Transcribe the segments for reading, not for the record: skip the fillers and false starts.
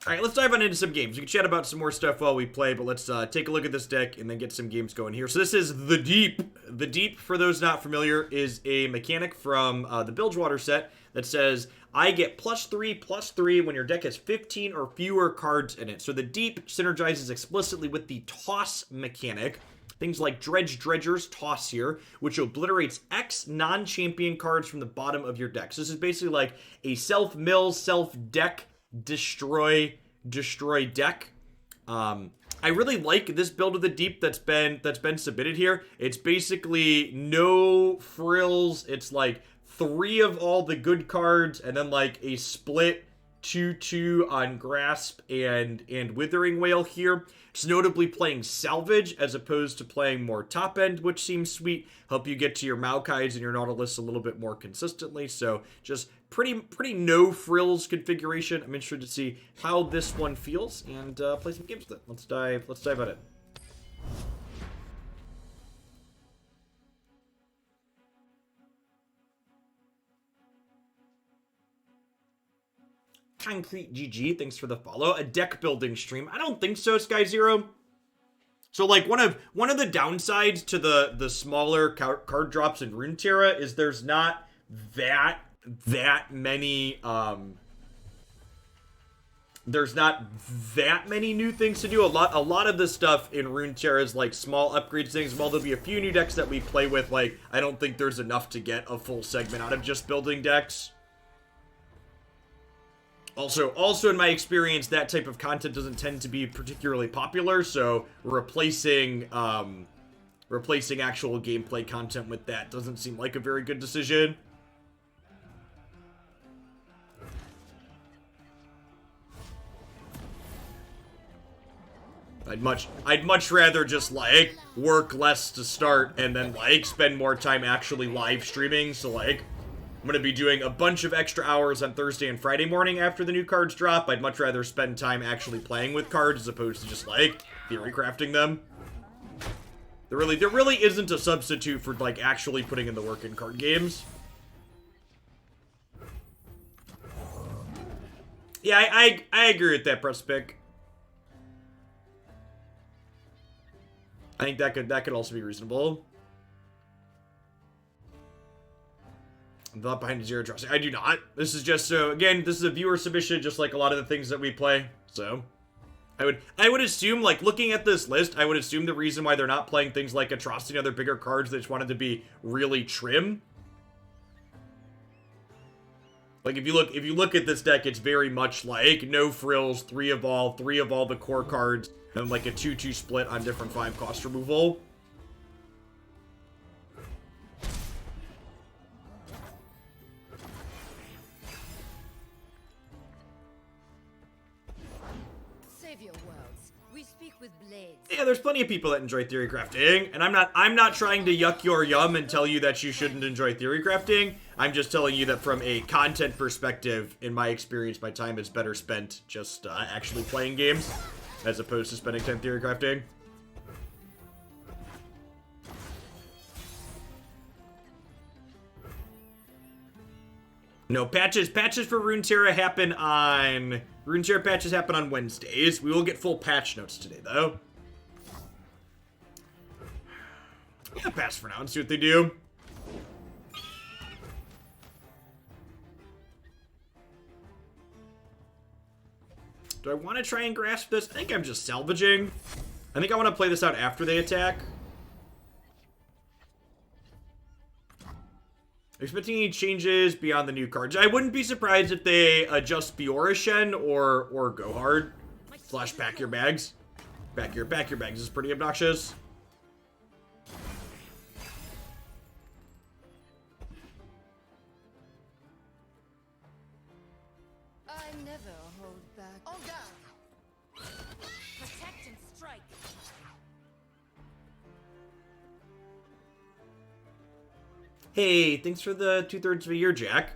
Alright, let's dive on into some games. We can chat about some more stuff while we play, but let's take a look at this deck and then get some games going here. So this is the Deep. The Deep, for those not familiar, is a mechanic from the Bilgewater set that says, I get +3/+3 when your deck has 15 or fewer cards in it. So the Deep synergizes explicitly with the Toss mechanic. Things like Dredger's Toss here, which obliterates X non-champion cards from the bottom of your deck. So this is basically like a self-mill, self-deck, destroy deck. I really like this build of the Deep that's been submitted here. It's basically no frills. It's like 3 of all the good cards, and then like a split 2/2 on Grasp and Withering Wail here. It's notably playing Salvage as opposed to playing more top end, which seems sweet. Help you get to your Maokais and your Nautilus a little bit more consistently. So just pretty no frills configuration. I'm interested to see how this one feels and play some games with it. Let's dive at it. Concrete GG, thanks for the follow. A deck building stream? I don't think so, Sky Zero. So like one of the downsides to the smaller card drops in Runeterra is there's not that many there's not that many new things to do. A lot of the stuff in Runeterra is like small upgrades things. While there'll be a few new decks that we play with, like I don't think there's enough to get a full segment out of just building decks. Also in my experience, that type of content doesn't tend to be particularly popular, so replacing actual gameplay content with that doesn't seem like a very good decision. I'd much rather just like work less to start and then like spend more time actually live streaming. So like I'm going to be doing a bunch of extra hours on Thursday and Friday morning after the new cards drop. I'd much rather spend time actually playing with cards as opposed to just, like, theory crafting them. There really isn't a substitute for, like, actually putting in the work in card games. Yeah, I agree with that, press pick. I think that could also be reasonable. I'm not behind Zero Atrocity. I do not. This is just so, again, this is a viewer submission, just like a lot of the things that we play. So, I would assume, like, looking at this list, I would assume the reason why they're not playing things like Atrocity and other bigger cards, they just wanted to be really trim. Like, if you look at this deck, it's very much like no frills, 3 of all the core cards, and like a 2/2 split on different 5 cost removal. Yeah, there's plenty of people that enjoy theory crafting, and I'm not trying to yuck your yum and tell you that you shouldn't enjoy theory crafting. I'm just telling you that from a content perspective, in my experience, my time is better spent just actually playing games as opposed to spending time theory crafting. No, patches for Runeterra happen on... Runeterra patches happen on Wednesdays. We will get full patch notes today, though. Yeah, pass for now and see what they do. Do I want to try and grasp this? I think I'm just salvaging. I think I want to play this out after they attack. Expecting any changes beyond the new cards. I wouldn't be surprised if they adjust Biorishen or Go Hard. Slash pack your bags. Pack your bags is pretty obnoxious. I never hold back. Oh God! Protect and strike. Hey, thanks for the 2/3 of a year, Jack.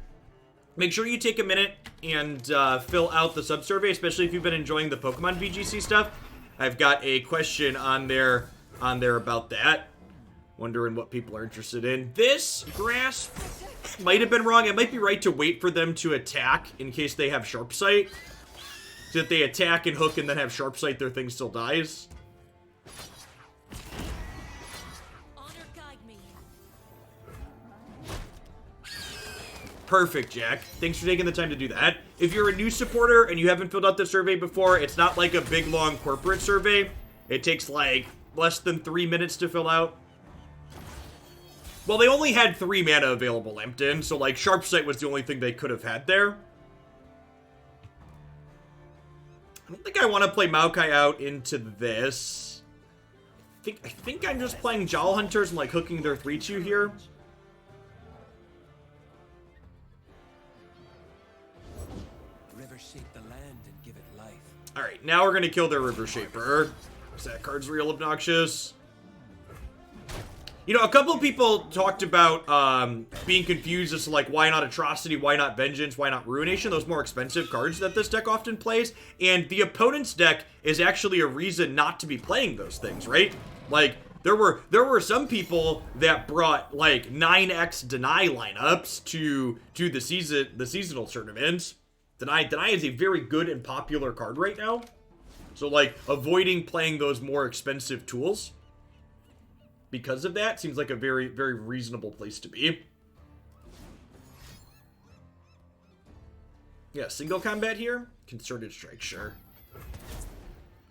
Make sure you take a minute and fill out the sub-survey, especially if you've been enjoying the Pokemon VGC stuff. I've got a question on there about that. Wondering what people are interested in. This Grasp might have been wrong. It might be right to wait for them to attack in case they have Sharp Sight. so that they attack and hook and then have sharp sight, their thing still dies. Honor guide me. Perfect, Jack. Thanks for taking the time to do that. If you're a new supporter and you haven't filled out the survey before, it's not like a big, long corporate survey. It takes, like, less than 3 minutes to fill out. Well, they only had 3 mana available, Lampton, so, like, Sharp Sight was the only thing they could have had there. I don't think I want to play Maokai out into this. I think I'm just playing Jowl Hunters and, like, hooking their 3-2 here. Shape the land and give it life. Alright, now we're gonna kill their River Shaper. That card's real obnoxious. You know, a couple of people talked about being confused as to, like, why not Atrocity, why not Vengeance, why not Ruination, those more expensive cards that this deck often plays. And the opponent's deck is actually a reason not to be playing those things, right? Like, there were some people that brought, like, 9x Deny lineups to the seasonal tournaments. Deny is a very good and popular card right now. So, like, avoiding playing those more expensive tools because of that seems like a very, very reasonable place to be. Yeah, single combat here? Concerted strike, sure.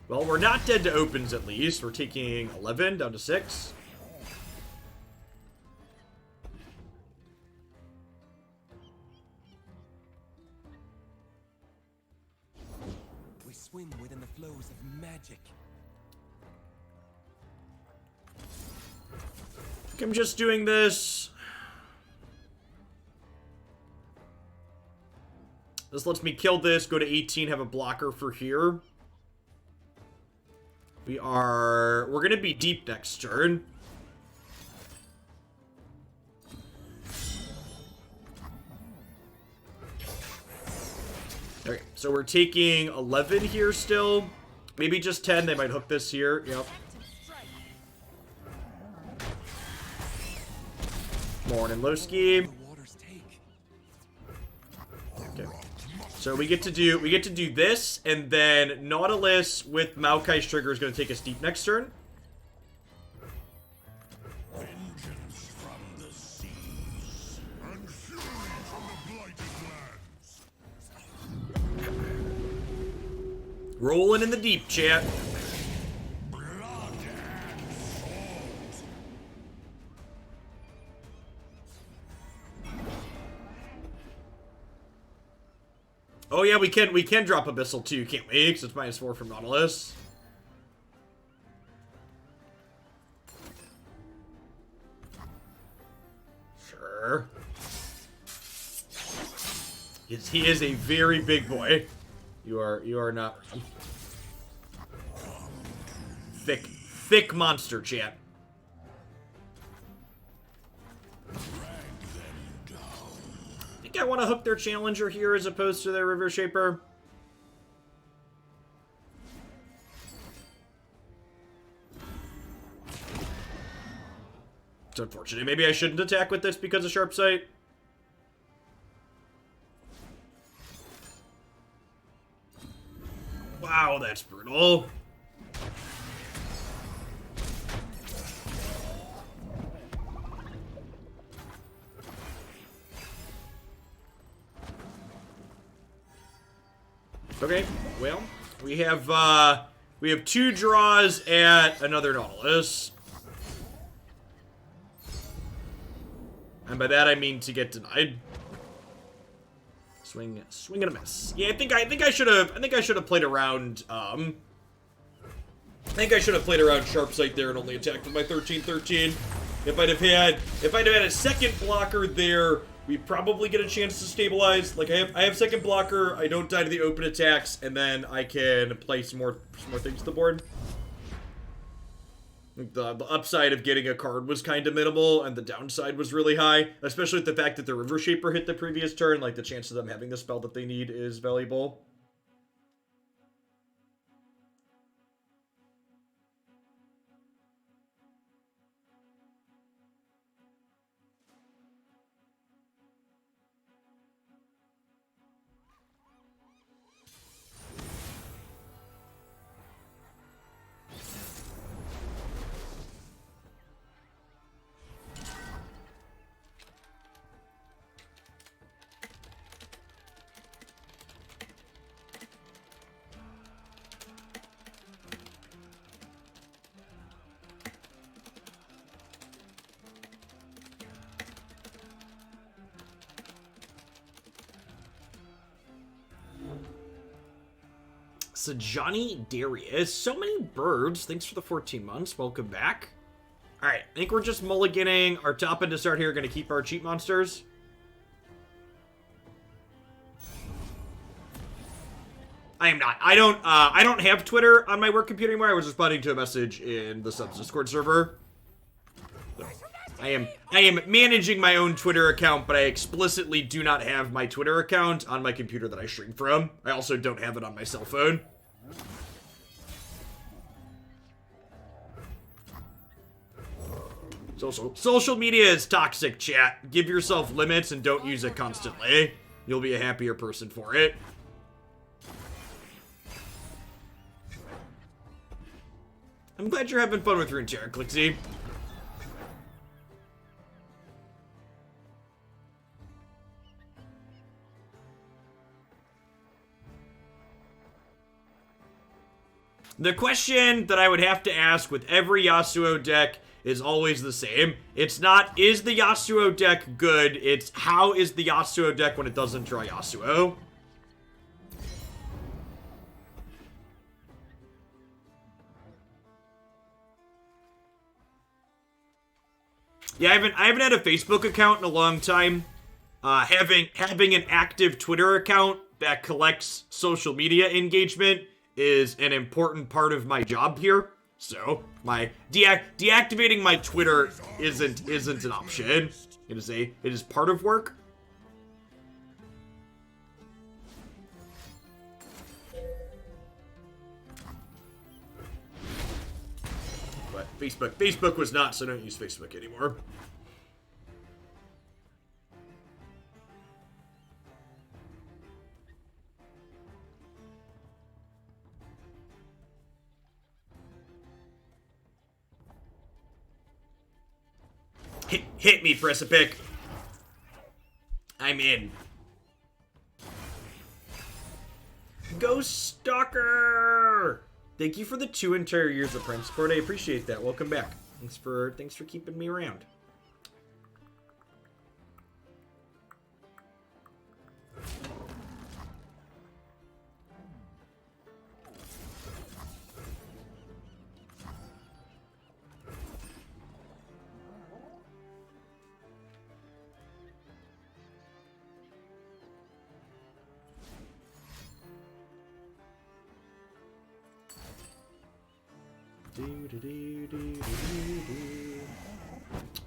Well, we're not dead to opens at least. We're taking 11 down to 6. Swim within the flows of magic. I'm just doing this. This lets me kill this, go to 18, have a blocker for here. We're gonna be deep next turn. Okay, so we're taking 11 here still. Maybe just 10. They might hook this here. Yep. Morning, Lowski. Okay. So we get to do this, and then Nautilus with Maokai's trigger is going to take us deep next turn. Vengeance from the seas and fury from the blighted lands. Rolling in the deep, chat. Blood and salt. Oh yeah, we can drop Abyssal too, can't we? Because it's -4 from Nautilus. Sure. He is a very big boy. You are not thick monster, chat. I think I want to hook their Challenger here as opposed to their River Shaper. It's unfortunate. Maybe I shouldn't attack with this because of Sharp Sight. Wow, that's brutal. Okay, well, we have 2 draws at another Nautilus. And by that I mean to get denied. Swing and a miss. Yeah, I think I should have played around Sharp Sight there and only attacked with my 13-13. If I'd have had a second blocker there, we probably get a chance to stabilize. Like I have second blocker, I don't die to the open attacks, and then I can play some more things to the board. The upside of getting a card was kind of minimal, and the downside was really high. Especially with the fact that the River Shaper hit the previous turn, like the chance of them having the spell that they need is valuable. Sajani Darius. So many birds. Thanks for the 14 months. Welcome back. Alright, I think we're just mulliganing our top end to start here. Gonna keep our cheap monsters. I am not. I don't have Twitter on my work computer anymore. I was responding to a message in the Subs Discord server. So, I am managing my own Twitter account, but I explicitly do not have my Twitter account on my computer that I stream from. I also don't have it on my cell phone. Social media is toxic, chat. Give yourself limits and don't use it constantly. You'll be a happier person for it. I'm glad you're having fun with Runeterra, Clixie. The question that I would have to ask with every Yasuo deck is always the same. It's not, is the Yasuo deck good? It's, how is the Yasuo deck when it doesn't draw Yasuo? Yeah, I haven't had a Facebook account in a long time. Having an active Twitter account that collects social media engagement is an important part of my job here. So my deactivating my Twitter isn't an option. It is part of work. But Facebook was not, so I don't use Facebook anymore. Hit me, Precipic. I'm in. Ghost Stalker! Thank you for the 2 entire years of Prime support. I appreciate that. Welcome back. Thanks for keeping me around.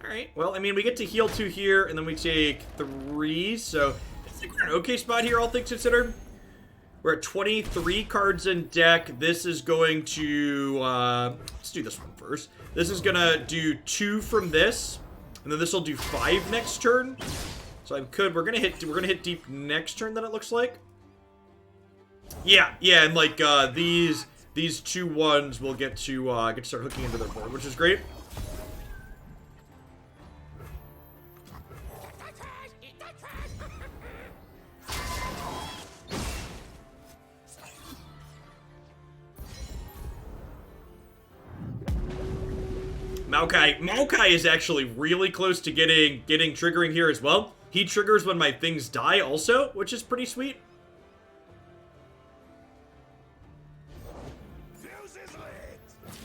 Alright, well, I mean, we get to heal 2 here, and then we take 3, so I think we're in an okay spot here, all things considered. We're at 23 cards in deck. This is going to, let's do this one first. This is gonna do 2 from this, and then this will do 5 next turn. So we're gonna hit deep next turn, then it looks like. Yeah, and like, these 2 ones will get to start hooking into their board, which is great. Maokai is actually really close to getting triggering here as well. He triggers when my things die also, which is pretty sweet.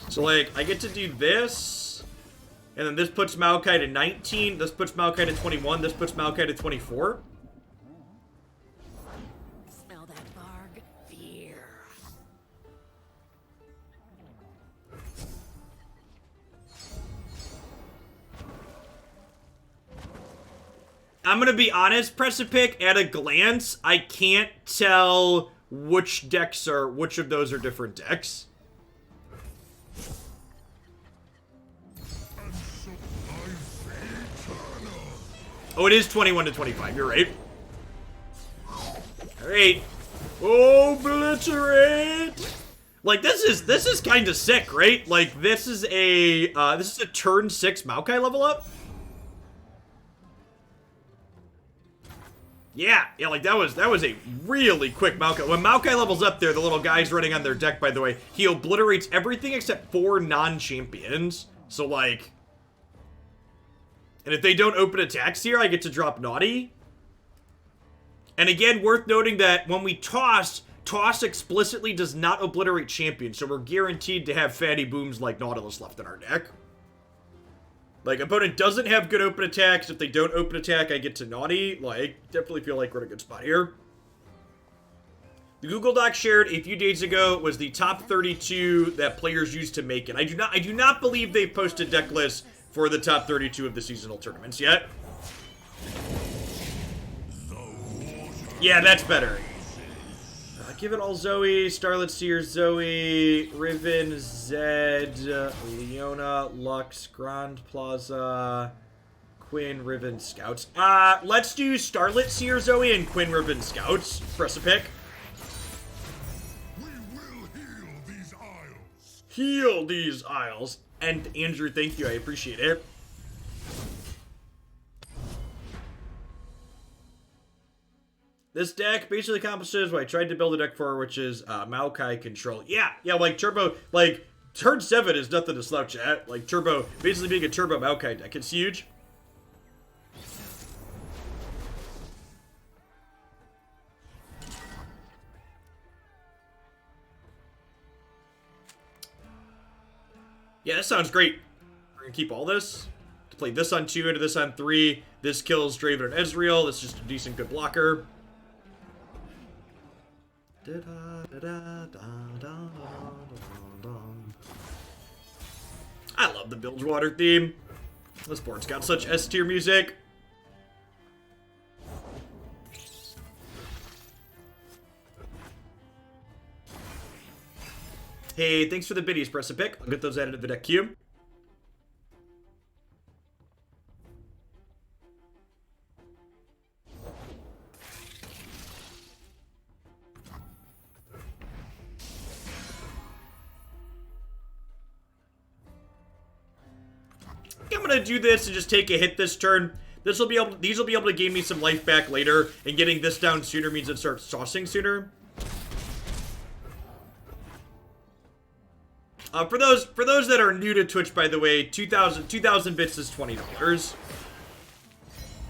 So, like, I get to do this, and then this puts Maokai to 19, this puts Maokai to 21, this puts Maokai to 24. Smell that barg? Fear. I'm gonna be honest, Precipic, at a glance, I can't tell which of those are different decks. Oh, it is 21 to 25. You're right. All right. Obliterate. Like this is kind of sick, right? Like this is a turn 6 Maokai level up. Yeah, like that was a really quick Maokai. When Maokai levels up there, the little guy's running on their deck, by the way, he obliterates everything except 4 non-champions. So like, and if they don't open attacks here, I get to drop Naughty. And again, worth noting that when we toss Toss explicitly does not obliterate champions, so we're guaranteed to have fatty booms like Nautilus left in our deck. Like, opponent doesn't have good open attacks. If they don't open attack, I get to Naughty. Like, definitely feel like we're in a good spot here. The Google Doc shared a few days ago was the top 32 that players used to make it. I do not believe they've posted deck lists for the top 32 of the seasonal tournaments yet. Yeah, that's better. Give it all Zoe, Starlit Seer, Zoe, Riven, Zed, Leona, Lux, Grand Plaza, Quinn, Riven, Scouts. Let's do Starlit Seer, Zoe, and Quinn, Riven, Scouts. Press a pick. We will heal these isles. Heal these isles. And Andrew, thank you, I appreciate it. This deck basically accomplishes what I tried to build a deck for, which is Maokai control. Yeah, like Turbo, like, turn 7 is nothing to slouch at. Like, Turbo, basically being a Turbo Maokai deck. It's huge. Yeah, that sounds great. We're gonna keep all this. To play this on 2 into this on 3. This kills Draven and Ezreal. This is just a decent, good blocker. I love the Bilgewater theme. This board's got such S-tier music. Hey, thanks for the biddies, press a pick. I'll get those added to the deck queue. I'm gonna do this and just take a hit this turn. These will be able to gain me some life back later, and getting this down sooner means it starts tossing sooner. For those that are new to Twitch, by the way, 2,000 bits is $20.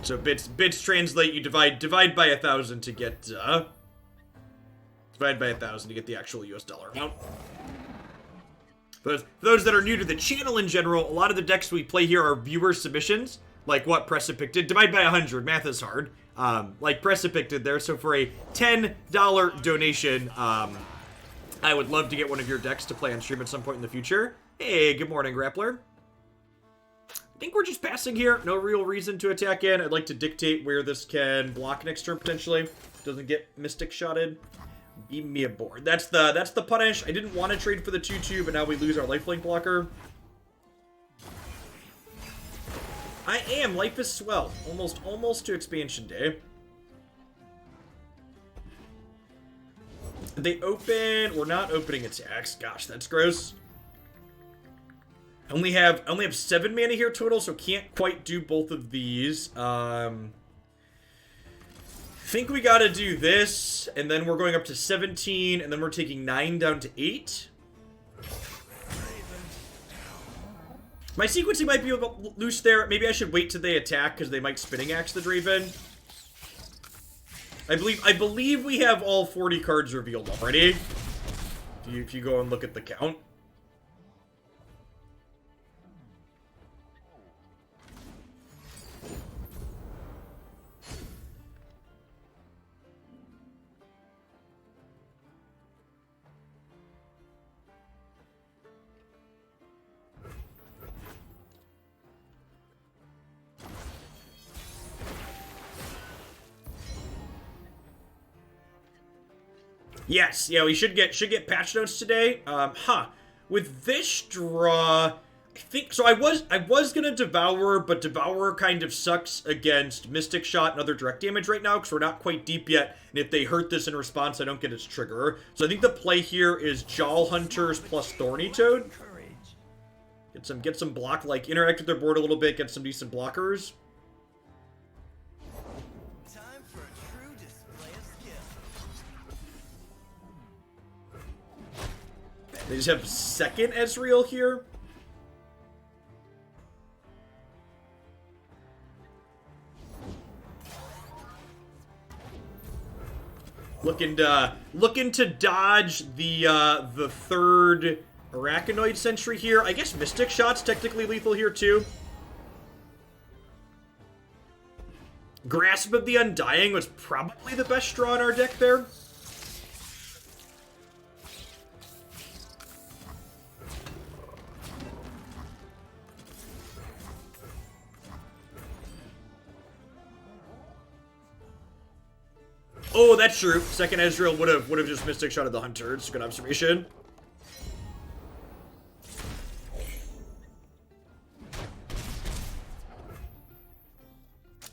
So bits translate. You divide by 1,000 to get divide by 1,000 to get the actual US dollar amount. For those that are new to the channel in general, a lot of the decks we play here are viewer submissions, like what Precipic did. Divide by 100, math is hard. Like Precipic did there. So for a $10 donation, I would love to get one of your decks to play on stream at some point in the future. Hey, good morning, Grappler. I think we're just passing here. No real reason to attack in. I'd like to dictate where this can block next turn, potentially. Doesn't get Mystic shotted. Give me a board. That's the punish. I didn't want to trade for the 2/2, but now we lose our lifelink blocker. I am. Life is swell. Almost to expansion day. They open. We're not opening attacks. Gosh, that's gross. I only have 7 mana here total, so can't quite do both of these. Think we gotta do this, and then we're going up to 17, and then we're taking 9 down to 8. My sequencing might be a bit loose there. Maybe I should wait till they attack, because they might spinning axe the Draven. I believe we have all 40 cards revealed already. If you go and look at the count. Yes, yeah, we should get patch notes today. With this draw, I think so. I was gonna Devour, but Devour kind of sucks against Mystic Shot and other direct damage right now because we're not quite deep yet. And if they hurt this in response, I don't get its trigger. So I think the play here is Jaw Hunters plus Thorny Toad. Get some block, like interact with their board a little bit, get some decent blockers. They just have second Ezreal here. Looking to dodge the third Arachnoid Sentry here. I guess Mystic Shot's technically lethal here too. Grasp of the Undying was probably the best draw in our deck there. Oh, that's true. Second Ezreal would have just Mystic Shot at the Hunter. It's a good observation.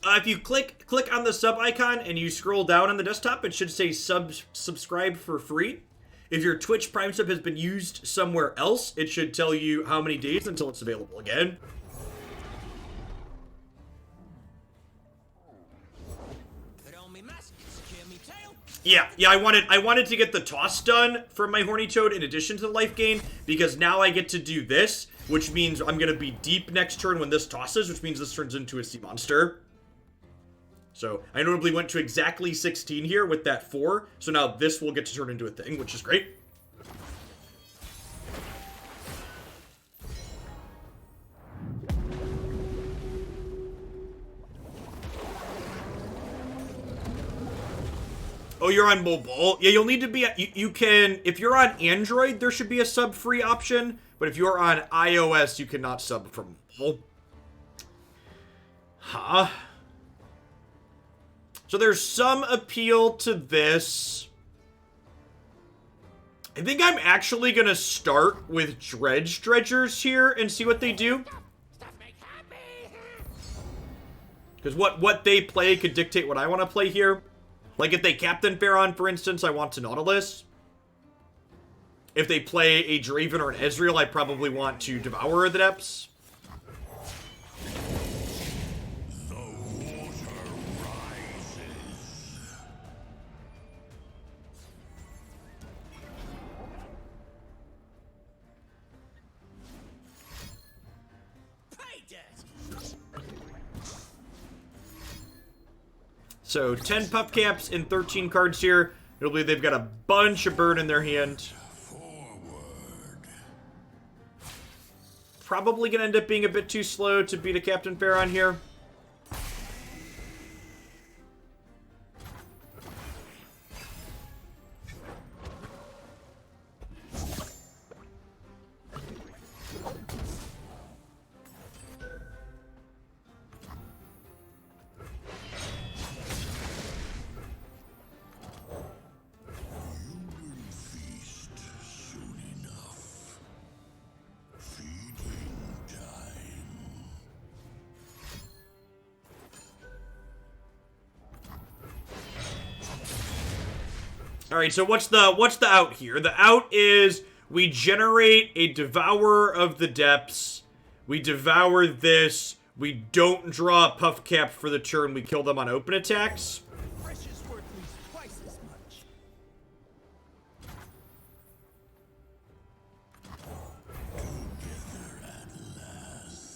If you click on the sub icon and you scroll down on the desktop, it should say subscribe for free. If your Twitch Prime sub has been used somewhere else, it should tell you how many days until it's available again. Yeah, I wanted to get the toss done from my Horny Toad in addition to the life gain, because now I get to do this, which means I'm going to be deep next turn when this tosses, which means this turns into a sea monster. So I notably went to exactly 16 here with that 4, so now this will get to turn into a thing, which is great. Oh, you're on mobile? Yeah, you'll need to be... You can... If you're on Android, there should be a sub-free option. But if you're on iOS, you cannot sub from mobile. Huh? So there's some appeal to this. I think I'm actually going to start with Dredgers here and see what they do. Because what they play could dictate what I want to play here. Like, if they Captain Pharaon, for instance, I want to Nautilus. If they play a Draven or an Ezreal, I probably want to Devour the Depths. The water rises. So 10 puff caps and 13 cards here. It'll be they've got a bunch of burn in their hand. Forward. Probably gonna end up being a bit too slow to beat a Captain Pharaon here. All right, so what's the out here? The out is we generate a Devourer of the Depths. We devour this. We don't draw a puff cap for the turn. We kill them on open attacks. Fresh is worth at least twice as much. Together at last.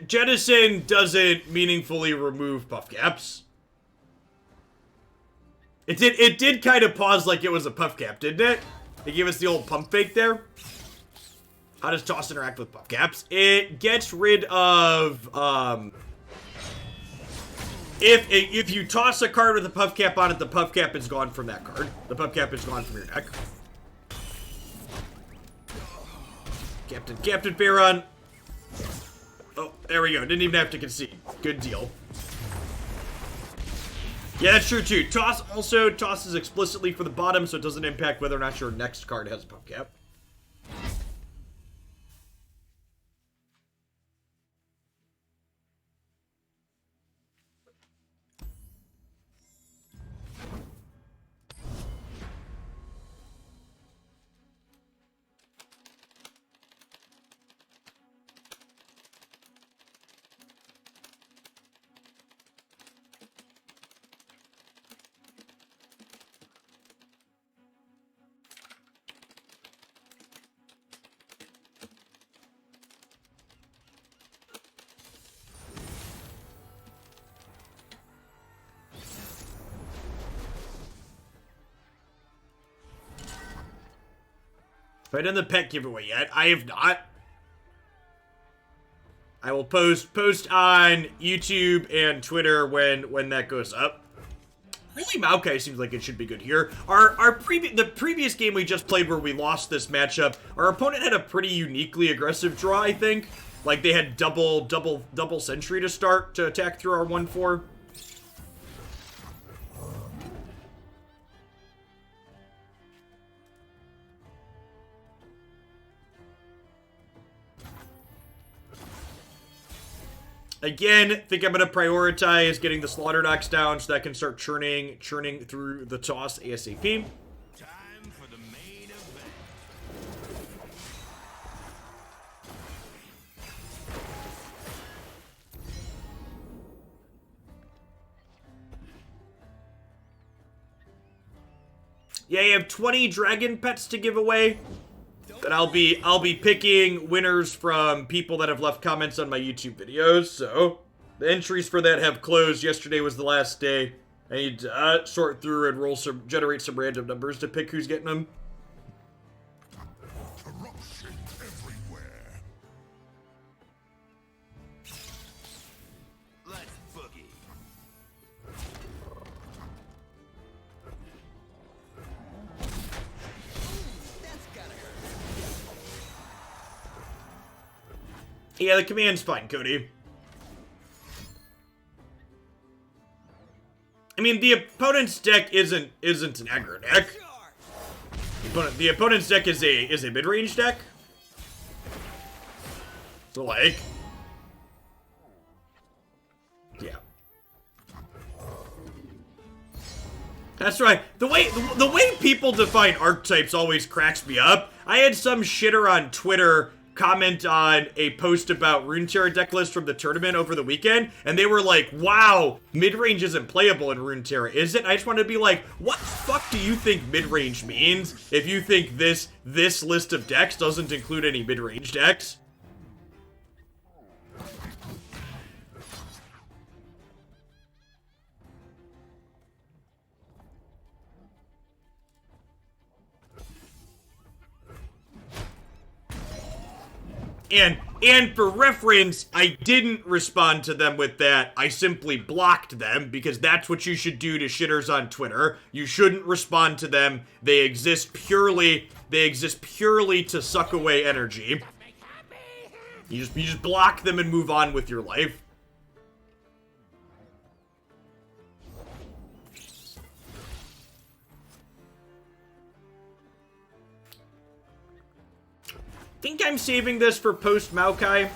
Jettison doesn't meaningfully remove puff caps. It did kind of pause like it was a puff cap, didn't it? They gave us the old pump fake there. How does Toss interact with puff caps? It gets rid of if you toss a card with a puff cap on it, the puff cap is gone from that card. The puff cap is gone from your deck. Captain Pharaon. Oh, there we go. Didn't even have to concede. Good deal. Yeah, that's true too. Toss also tosses explicitly for the bottom, so it doesn't impact whether or not your next card has a puff cap. I done the pet giveaway yet? I have not. I will post on YouTube and Twitter when that goes up. Really, Maokai seems like it should be good here. The previous game we just played where we lost this matchup, our opponent had a pretty uniquely aggressive draw, I think. Like, they had double sentry to start to attack through our 1/4. Again, think I'm going to prioritize getting the slaughter docks down so that I can start churning through the toss ASAP. Time for the main event. Yeah, you have 20 dragon pets to give away. But I'll be picking winners from people that have left comments on my YouTube videos. So the entries for that have closed. Yesterday was the last day. I need to sort through and generate some random numbers to pick who's getting them. Corruption everywhere. Let's boogie. That's gotta hurt. Yeah, the command's fine, Cody. I mean, the opponent's deck isn't an aggro deck. The opponent's deck is a mid-range deck. So like, yeah. That's right. The way people define archetypes always cracks me up. I had some shitter on Twitter comment on a post about Runeterra deck list from the tournament over the weekend, and they were like, wow, mid-range isn't playable in Runeterra, is it? I just wanted to be like, what the fuck do you think mid-range means if you think this list of decks doesn't include any mid-range decks? And for reference, I didn't respond to them with that. I simply blocked them because that's what you should do to shitters on Twitter. You shouldn't respond to them. They exist purely to suck away energy. You just block them and move on with your life. Think I'm saving this for post Maokai.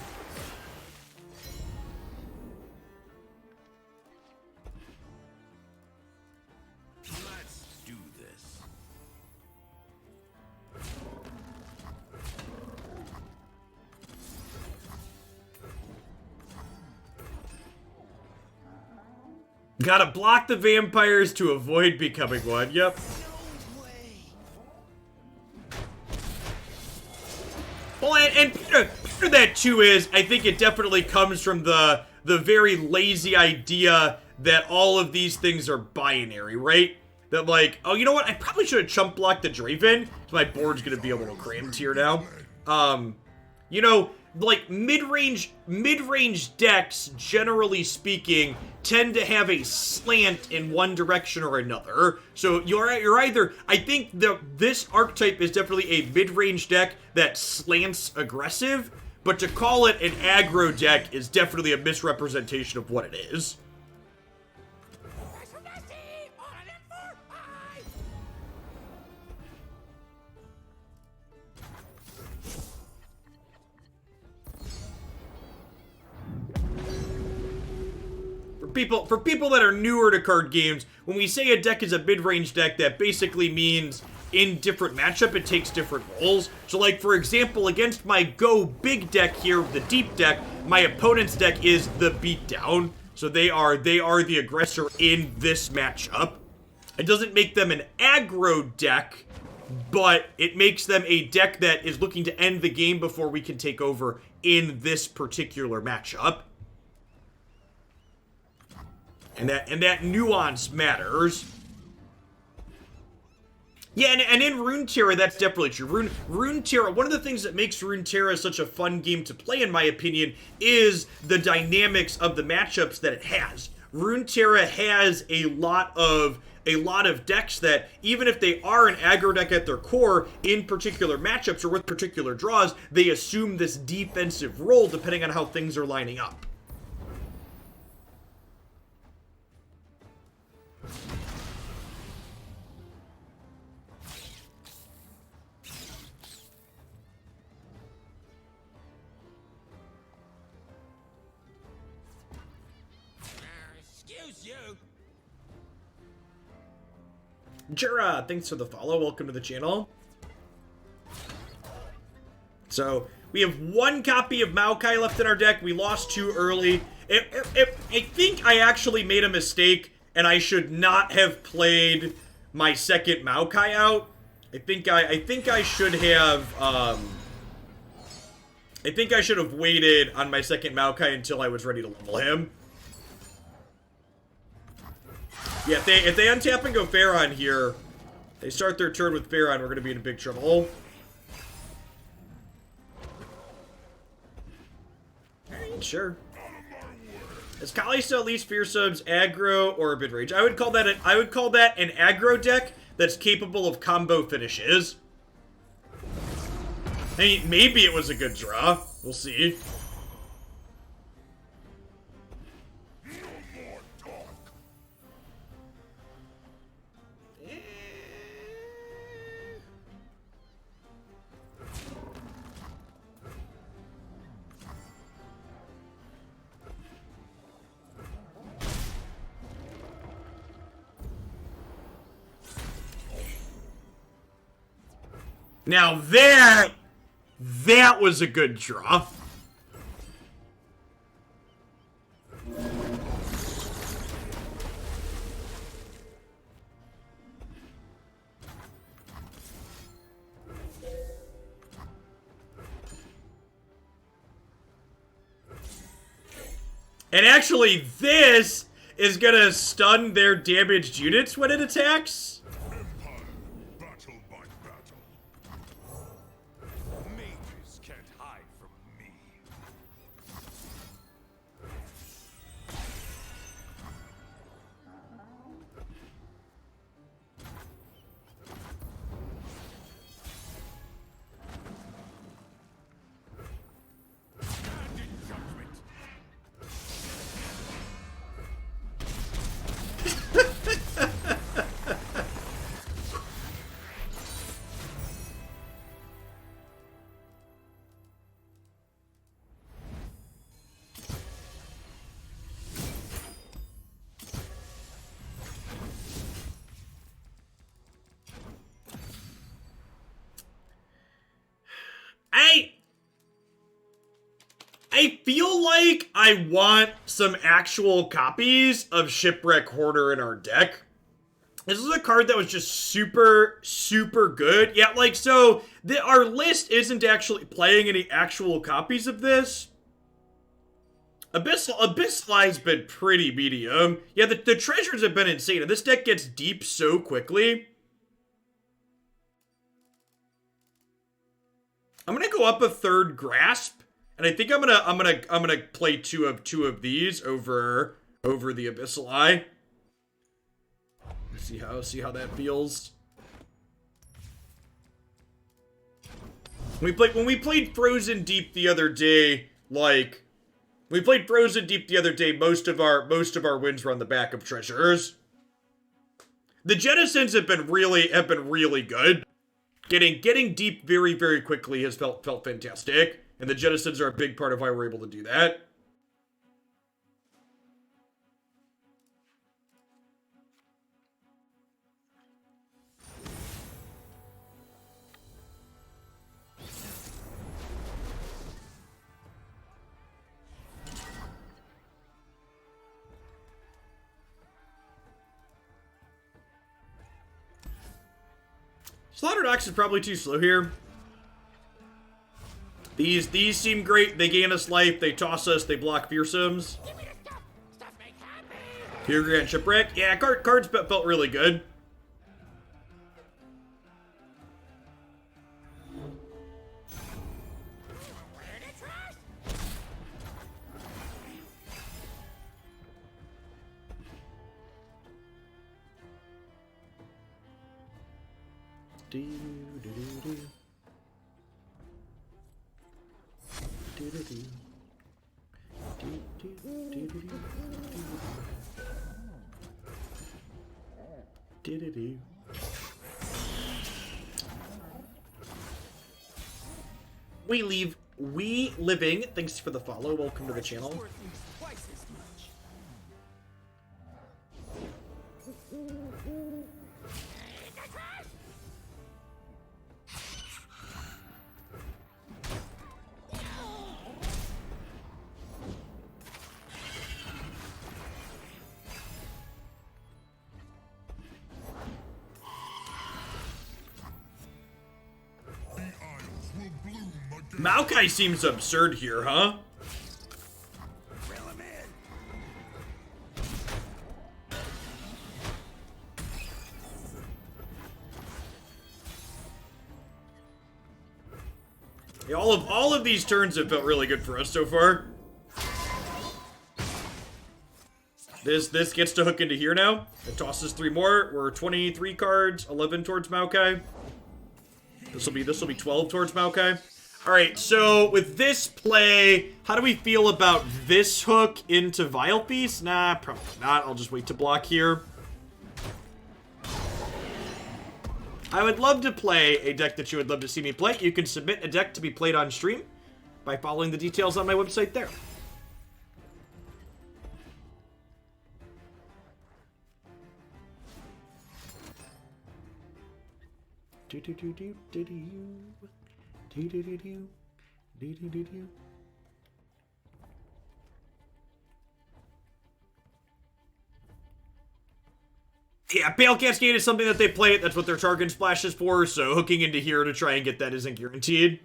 Let's do this. Gotta block the vampires to avoid becoming one. Yep. Well, and part of that too is, I think it definitely comes from the very lazy idea that all of these things are binary, right? That like, oh, you know what? I probably should have chump blocked the Draven, so my board's gonna be a little crammed here now. You know, like mid-range decks, generally speaking, tend to have a slant in one direction or another. So you're either, I think this archetype is definitely a mid-range deck that slants aggressive, but to call it an aggro deck is definitely a misrepresentation of what it is. For people that are newer to card games, when we say a deck is a mid-range deck, that basically means in different matchup it takes different roles. So like, for example, against my go big deck here, the deep deck, my opponent's deck is the beatdown. So they are the aggressor in this matchup. It doesn't make them an aggro deck, but it makes them a deck that is looking to end the game before we can take over in this particular matchup. And that nuance matters. Yeah, and in Runeterra, that's definitely true. Runeterra, one of the things that makes Runeterra such a fun game to play, in my opinion, is the dynamics of the matchups that it has. Runeterra has a lot of decks that, even if they are an aggro deck at their core, in particular matchups or with particular draws, they assume this defensive role depending on how things are lining up. Excuse you. Jura, thanks for the follow. Welcome to the channel. So, we have one copy of Maokai left in our deck. We lost 2 early. I think I actually made a mistake, and I should not have played my second Maokai out. I think I should have, I think I should have waited on my second Maokai until I was ready to level him. Yeah, if they untap and go Pharaon here, they start their turn with Pharaon, we're going to be in big trouble. Sure. Is Kali still at least fearsomes, aggro, or a mid range? I would call that an aggro deck that's capable of combo finishes. I mean, maybe it was a good draw. We'll see. Now that was a good draw. And actually, this is gonna stun their damaged units when it attacks. Battle by battle. Mages can't hide from me. Stand in judgment. I feel like I want some actual copies of Shipwreck Hoarder in our deck. This is a card that was just super, super good. Yeah, like, so, our list isn't actually playing any actual copies of this. Abyssali's been pretty medium. Yeah, the treasures have been insane, and this deck gets deep so quickly. I'm gonna go up a third Grasp. And I think I'm gonna play two of these over the Abyssali. See how that feels. When we played Frozen Deep the other day, like most of our wins were on the back of treasures. The jettisons have been really good. Getting deep very, very quickly has felt fantastic. And the jettisons are a big part of why we're able to do that. Slaughtered Ox is probably too slow here. These seem great. They gain us life. They toss us. They block fearsomes. Here, Grand Shipwreck. Yeah, cards felt really good. Do, do, do, do. Do, do, do. Do, do, do, do, do. Do, do, do. We living. Thanks for the follow. Welcome to the channel. Maokai seems absurd here, huh? Yeah, all of these turns have felt really good for us so far. This gets to hook into here now. It tosses 3 more. We're 23 cards, 11 towards Maokai. This will be 12 towards Maokai. All right, so with this play, how do we feel about this hook into Vile Feast? Nah, probably not. I'll just wait to block here. I would love to play a deck that you would love to see me play. You can submit a deck to be played on stream by following the details on my website there. Do do do do do do. Do do do do. Do do do do. Yeah, Pale Cascade is something that they play. That's what their Targon Splash is for, so hooking into here to try and get that isn't guaranteed.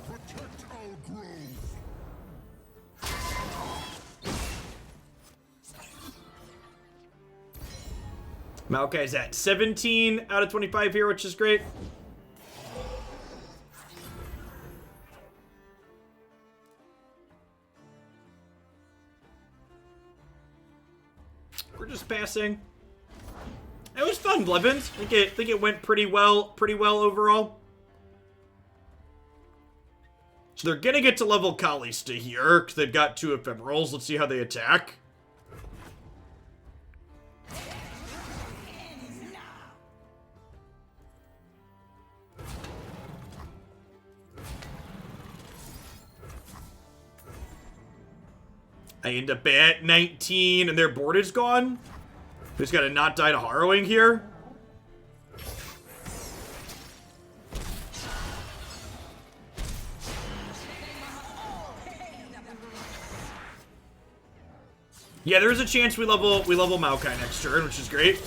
Protect our grove. Maokai's at 17 out of 25 here, which is great. We're just passing. It was fun, Blevins. I think it went pretty well overall. So they're gonna get to level Kalista here, because they've got 2 ephemerals. Let's see how they attack. I end up at 19, and their board is gone. Who's got to not die to Harrowing here? Yeah, there's a chance we level Maokai next turn, which is great. I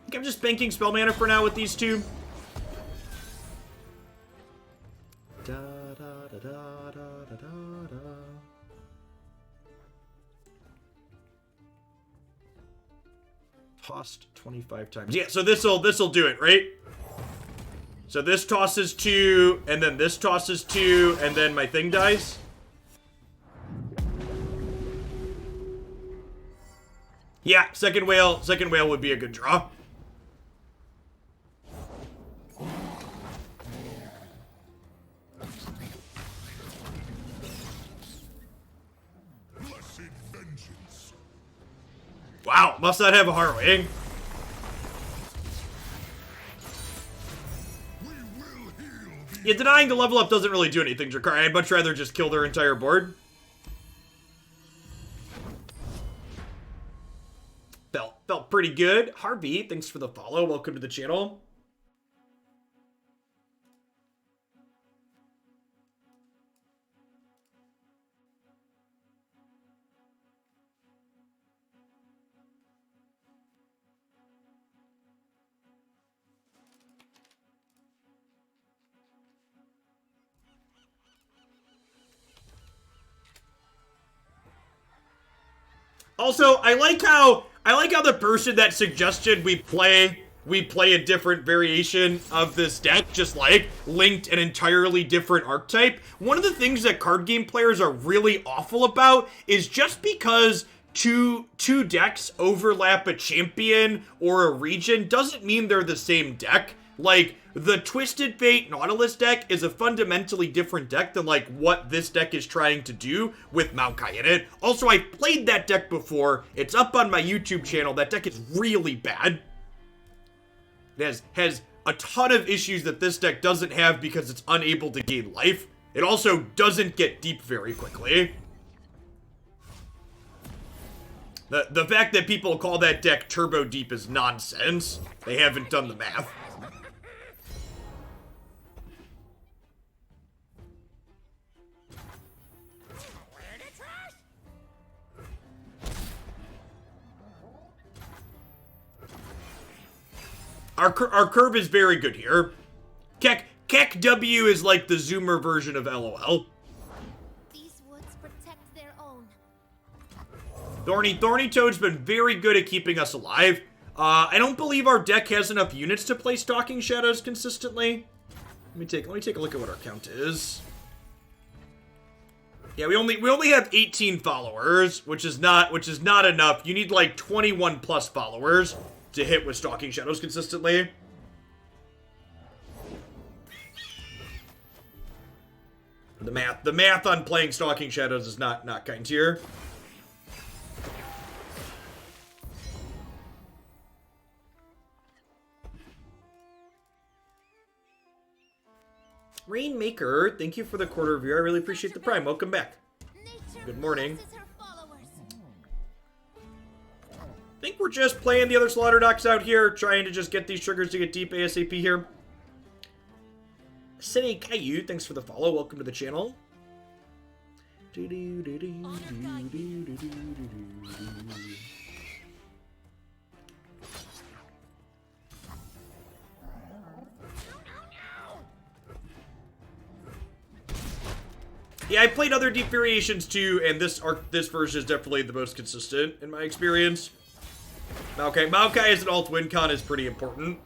think I'm just banking spell mana for now with these 2. Da, da, da, da, da, da, da. Tossed 25 times. Yeah, so this'll do it, right? So this tosses 2, and then this tosses 2, and then my thing dies. Yeah, second whale would be a good draw. Wow, must not have a Harrowing. Yeah, denying the level up doesn't really do anything, Drakari. I'd much rather just kill their entire board. Felt pretty good. Harvey, thanks for the follow. Welcome to the channel. Also, I like how I like how the person that suggested we play a different variation of this deck, just like linked an entirely different archetype. One of the things that card game players are really awful about is just because two decks overlap a champion or a region doesn't mean they're the same deck. Like, the Twisted Fate Nautilus deck is a fundamentally different deck than, like, what this deck is trying to do with Maokai in it. Also, I've played that deck before. It's up on my YouTube channel. That deck is really bad. It has a ton of issues that this deck doesn't have because it's unable to gain life. It also doesn't get deep very quickly. The fact that people call that deck turbo deep is nonsense. They haven't done the math. Our curve is very good here. Keck W is like the Zoomer version of LOL. These woods protect their own. Thorny Toad's been very good at keeping us alive. I don't believe our deck has enough units to play Stalking Shadows consistently. Let me take a look at what our count is. Yeah, we only have 18 followers, which is not enough. You need like 21 plus followers to hit with Stalking Shadows consistently. The math on playing Stalking Shadows is not kind here. Rainmaker, thank you for the quarter review. I really appreciate the prime. Welcome back. Good morning. I think we're just playing the other Slaughter Docks out here, trying to just get these triggers to get deep ASAP here. Sene Caillou, thanks for the follow. Welcome to the channel. Yeah, I played other deep variations too, and this version is definitely the most consistent in my experience. Maokai as an alt win con is pretty important.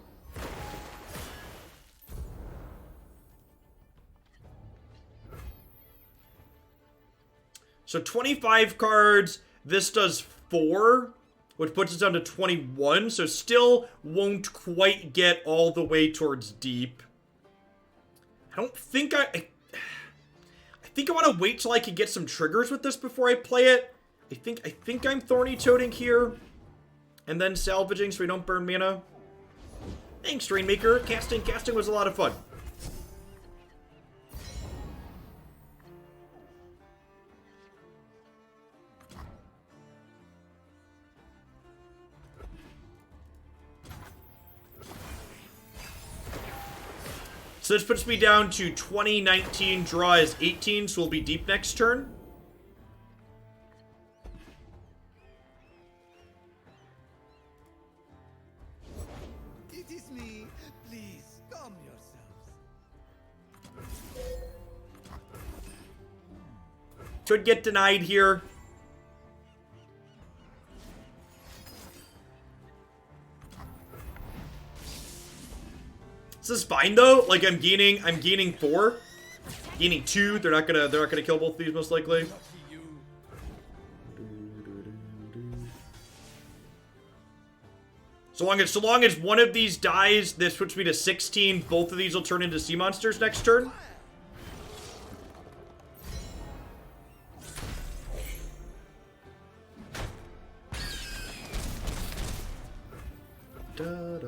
So 25 cards, this does 4, which puts us down to 21, so still won't quite get all the way towards deep. I think I want to wait till I can get some triggers with this before I play it. I think I'm Thorny Toading here, and then salvaging so we don't burn mana. Thanks, Rainmaker. Casting was a lot of fun. So this puts me down to 20, 19, draw is 18, so we'll be deep next turn. It is me. Please, calm yourselves. Could get denied here. This is fine though. Like I'm gaining 4, gaining 2. They're not gonna kill both of these most likely. So long as one of these dies, this puts me to 16. Both of these will turn into sea monsters next turn. Da-da.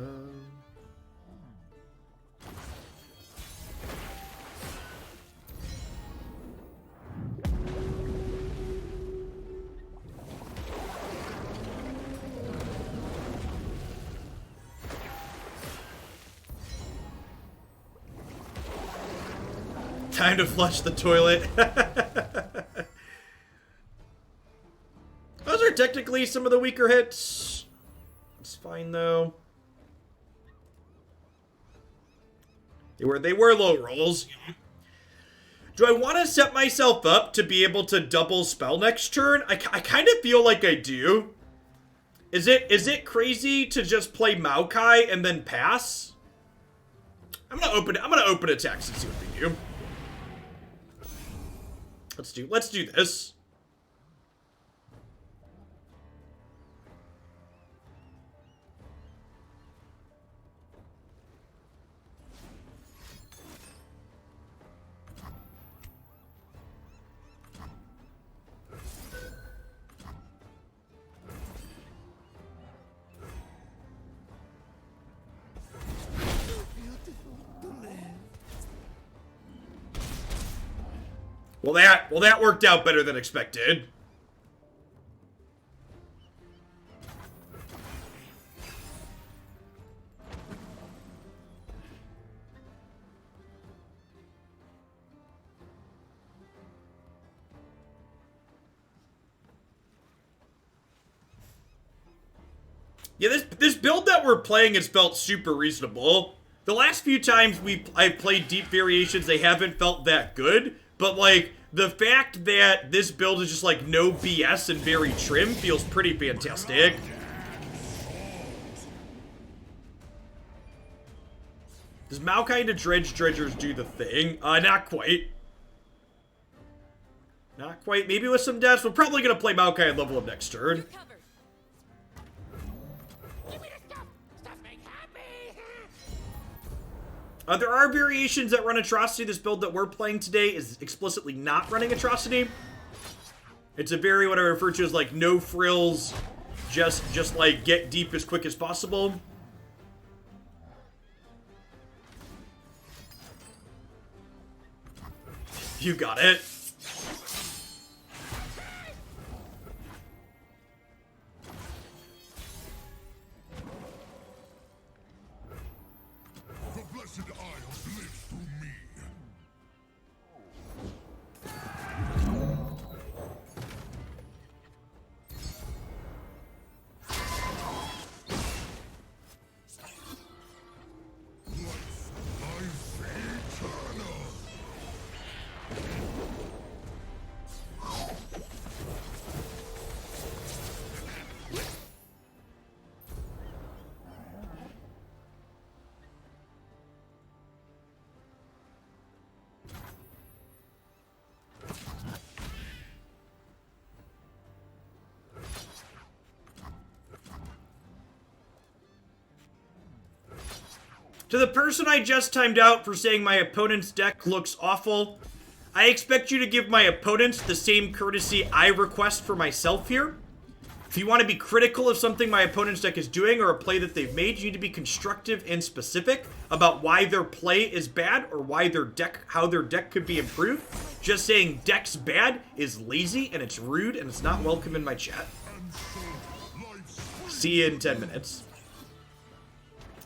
Time to flush the toilet. Those are technically some of the weaker hits. It's fine though. They were low rolls. Do I want to set myself up to be able to double spell next turn? I kind of feel like I do. Is it crazy to just play Maokai and then pass? I'm gonna open attacks and see what they do. Let's do this. Well, that worked out better than expected. Yeah, this build that we're playing has felt super reasonable. The last few times I've played deep variations, they haven't felt that good. But, like, the fact that this build is just, like, no BS and very trim feels pretty fantastic. Does Maokai to Dredgers do the thing? Not quite. Not quite. Maybe with some deaths. We're probably going to play Maokai and level up next turn. There are variations that run Atrocity. This build that we're playing today is explicitly not running Atrocity. It's a very, what I refer to as, like, no frills, just like, get deep as quick as possible. You got it. The blessed Isles live through me. Life eternal. To the person I just timed out for saying my opponent's deck looks awful, I expect you to give my opponents the same courtesy I request for myself here. If you want to be critical of something my opponent's deck is doing or a play that they've made, you need to be constructive and specific about why their play is bad or why how their deck could be improved. Just saying deck's bad is lazy and it's rude and it's not welcome in my chat. See you in 10 minutes.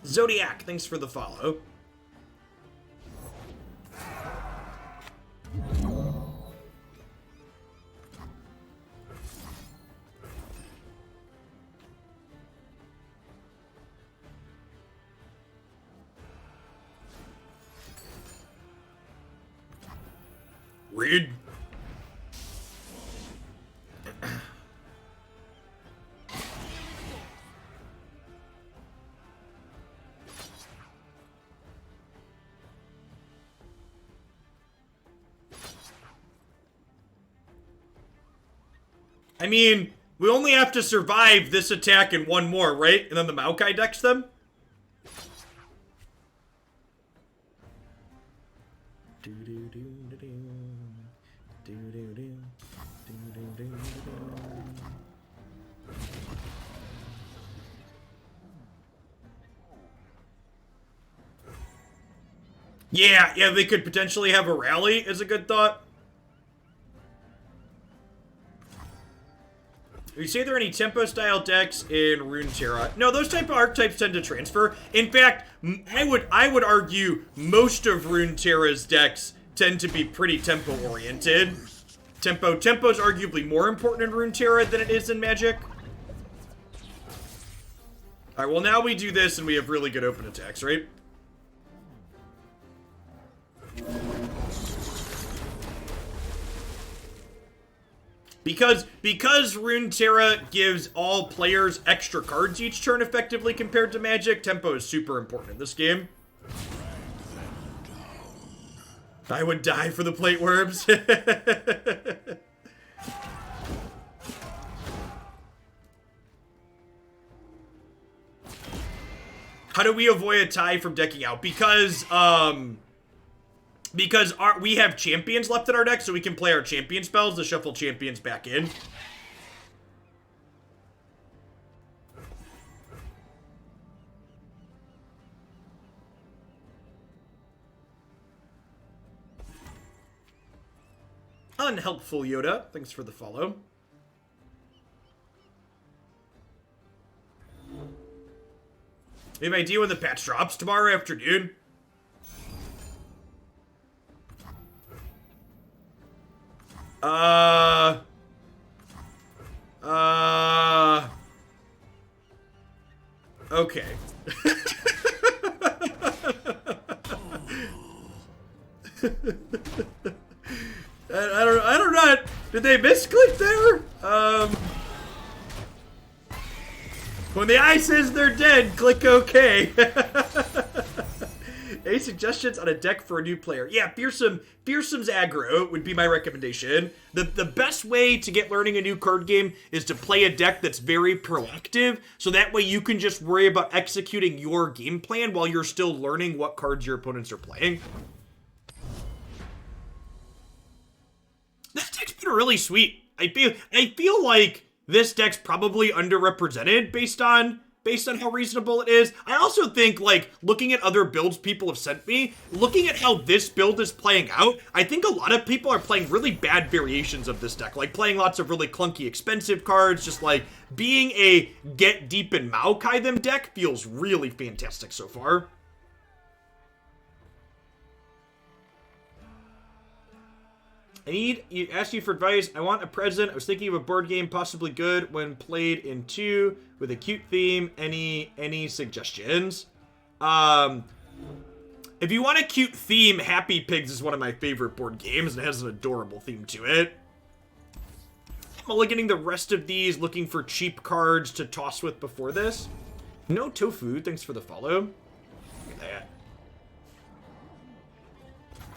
Zodiac, thanks for the follow. Read. I mean, we only have to survive this attack and one more, right? And then the Maokai decks them? Yeah, they could potentially have a rally, is a good thought. You say there are any tempo-style decks in Runeterra? No, those type of archetypes tend to transfer. In fact, I would argue most of Runeterra's decks tend to be pretty tempo-oriented. Tempo's arguably more important in Runeterra than it is in Magic. Alright, well now we do this and we have really good open attacks, right? Because Runeterra gives all players extra cards each turn effectively compared to Magic, tempo is super important in this game. I would die for the plate worms. How do we avoid a tie from decking out? Because we have champions left in our deck, so we can play our champion spells to shuffle champions back in. Unhelpful Yoda, thanks for the follow. We have an idea when the patch drops tomorrow afternoon. Okay. I don't know. Did they misclick there? When the eye says they're dead, click OK. Any suggestions on a deck for a new player? Yeah, Fearsome, Fearsome's aggro would be my recommendation. The best way to get learning a new card game is to play a deck that's very proactive, so that way you can just worry about executing your game plan while you're still learning what cards your opponents are playing. This deck's been really sweet. I feel like this deck's probably underrepresented based on how reasonable it is. I also think, like, looking at other builds people have sent me, looking at how this build is playing out, I think a lot of people are playing really bad variations of this deck, like playing lots of really clunky expensive cards, just like being a get deep in Maokai them deck feels really fantastic so far. Ask you for advice. I want a present. I was thinking of a board game possibly good when played in 2 with a cute theme. Any suggestions? If you want a cute theme, Happy Pigs is one of my favorite board games and has an adorable theme to it. I'm mulliganing the rest of these, looking for cheap cards to toss with before this. No Tofu, thanks for the follow. Look at that.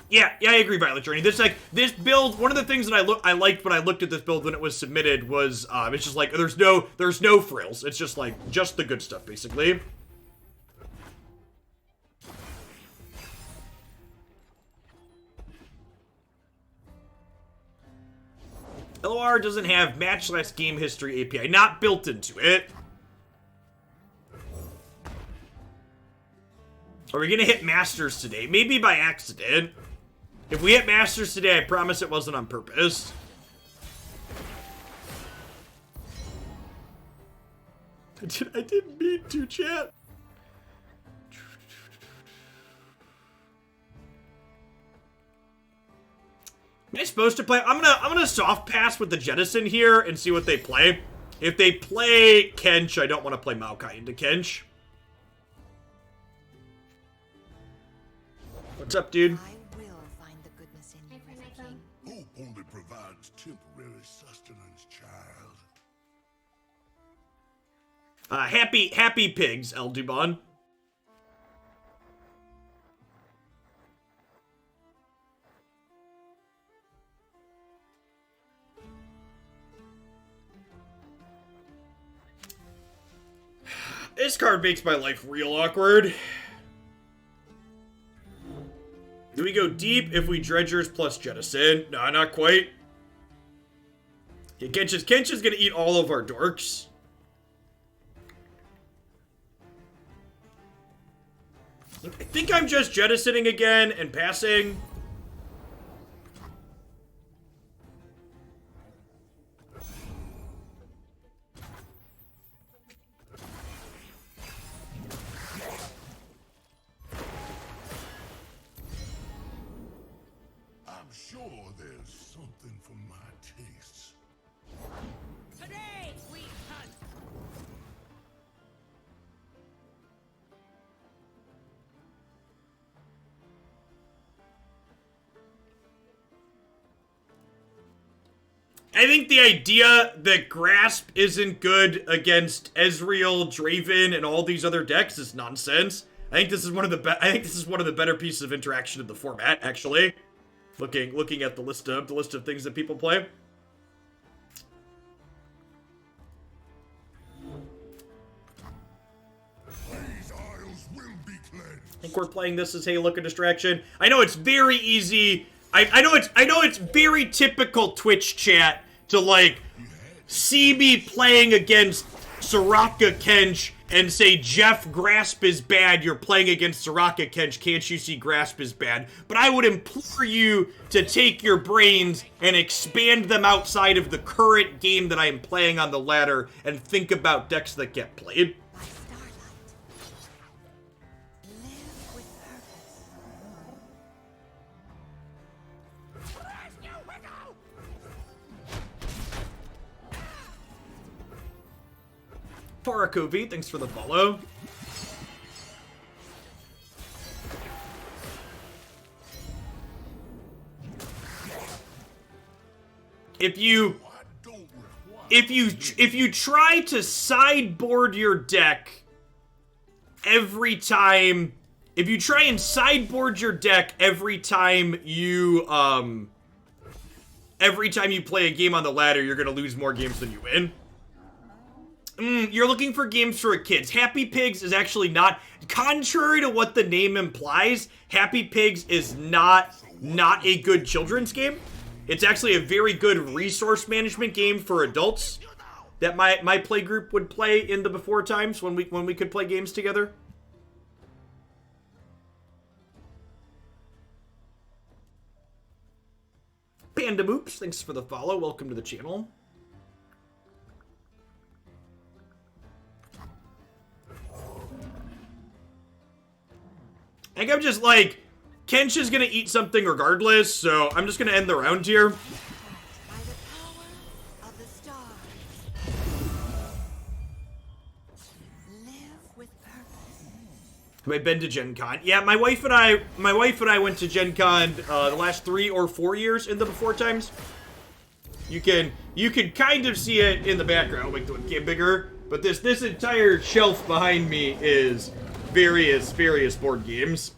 Yeah, I agree, Violet Journey. This build, one of the things that I liked when I looked at this build when it was submitted was, it's just like, there's no frills. It's just like, just the good stuff, basically. LOR doesn't have match/game history API, not built into it. Are we gonna hit Masters today? Maybe by accident. If we hit Masters today, I promise it wasn't on purpose. I didn't mean to, chat. Am I supposed to play? I'm gonna soft pass with the Jettison here and see what they play. If they play Kench, I don't want to play Maokai into Kench. What's up, dude? Hope only provides temporary sustenance, child. Happy Pigs, El Dubon. This card makes my life real awkward. Do we go deep if we Dredgers plus Jettison? No, not quite. Yeah, Kench is gonna eat all of our dorks. I think I'm just jettisoning again and passing. I'm sure there's something for my tastes. Today we hunt. I think the idea that Grasp isn't good against Ezreal, Draven, and all these other decks is nonsense. I think this is one of the better pieces of interaction in the format, actually. Looking at the list of things that people play. These isles will be cleansed. I think we're playing this as, hey, look, a distraction. I know it's very easy. I know it's very typical Twitch chat to, like, see me playing against Soraka Kench and say, Jeff, Grasp is bad. You're playing against Soraka Kench. Can't you see Grasp is bad? But I would implore you to take your brains and expand them outside of the current game that I am playing on the ladder and think about decks that get played. By starlight. Live with purpose. Parakovi, thanks for the follow. If you try to sideboard your deck every time, if you try and sideboard your deck every time you play a game on the ladder, you're gonna lose more games than you win. You're looking for games for kids. Happy Pigs is actually not, contrary to what the name implies, Happy Pigs is not a good children's game. It's actually a very good resource management game for adults that my play group would play in the before times when we could play games together. Panda Moops, thanks for the follow. Welcome to the channel. I think I'm just like, Kench is gonna eat something regardless, so I'm just gonna end the round here. By the power of the stars. Live with purpose. Have I been to Gen Con? Yeah, my wife and I went to Gen Con the last 3 or 4 years in the before times. You can kind of see it in the background. I'll make the webcam bigger, but this entire shelf behind me is various board games.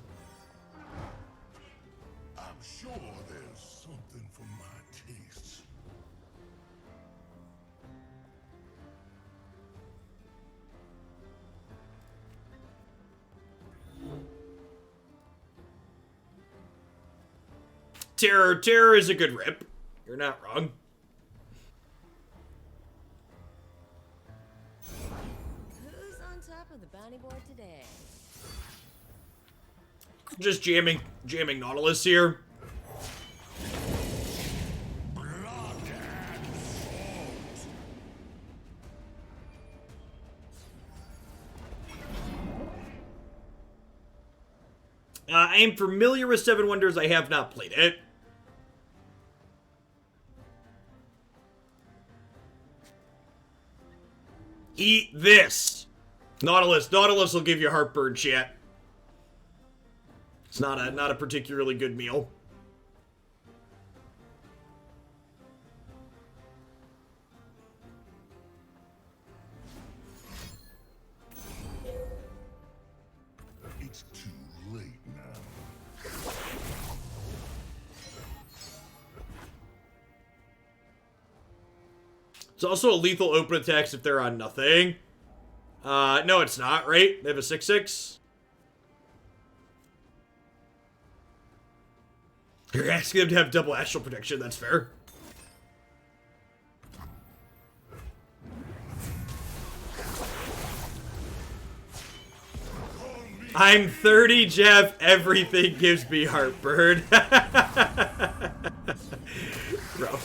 I'm sure there's something for my tastes. Terror is a good rip. You're not wrong. Who's on top of the bounty board today? Just jamming Nautilus here. Blood and salt. I am familiar with Seven Wonders. I have not played it. Eat this. Nautilus will give you heartburn, chat. It's not a particularly good meal. It's too late now. It's also a lethal open attacks if they're on nothing. No, it's not, right? They have a 6/6. You're asking them to have double astral protection, that's fair. I'm 30, Jeff. Everything gives me heartburn. Bro.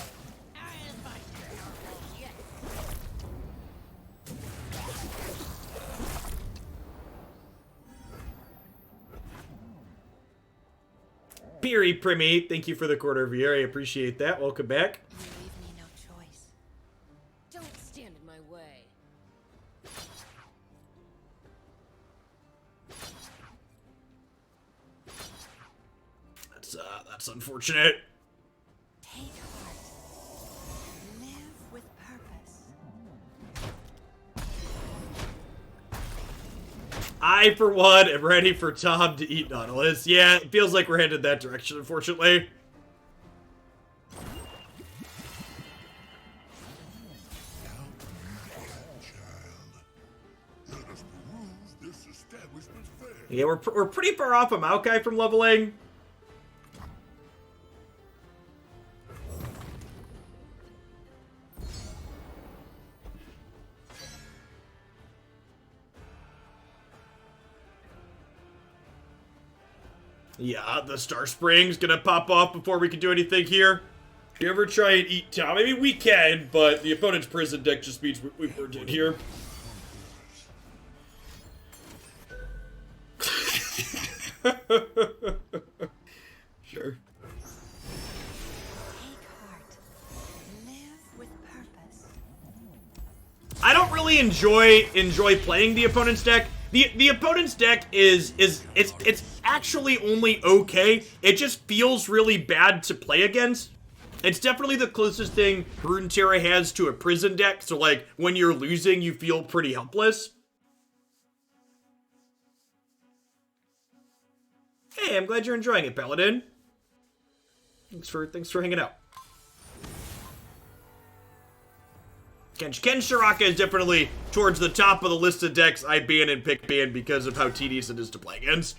Piri Primi, thank you for the quarter of a year. I appreciate that. Welcome back. You leave me no choice. Don't stand in my way. That's unfortunate. Take heart. Live I, for one, am ready for Tom to eat Nautilus. Yeah, it feels like we're headed that direction, unfortunately. Yeah, we're pretty far off of Maokai from leveling. Yeah, the Star Spring's gonna pop off before we can do anything here. If you ever try and eat Tom, I mean, we can, but the opponent's prison deck just means we weren't in here. Sure. Take heart. Live with purpose. I don't really enjoy playing the opponent's deck. The opponent's deck it's actually only okay. It just feels really bad to play against. It's definitely the closest thing Runeterra has to a prison deck. So like when you're losing, you feel pretty helpless. Hey, I'm glad you're enjoying it, Paladin. Thanks for hanging out. Ken Shiraka is definitely towards the top of the list of decks I ban and pick ban because of how tedious it is to play against.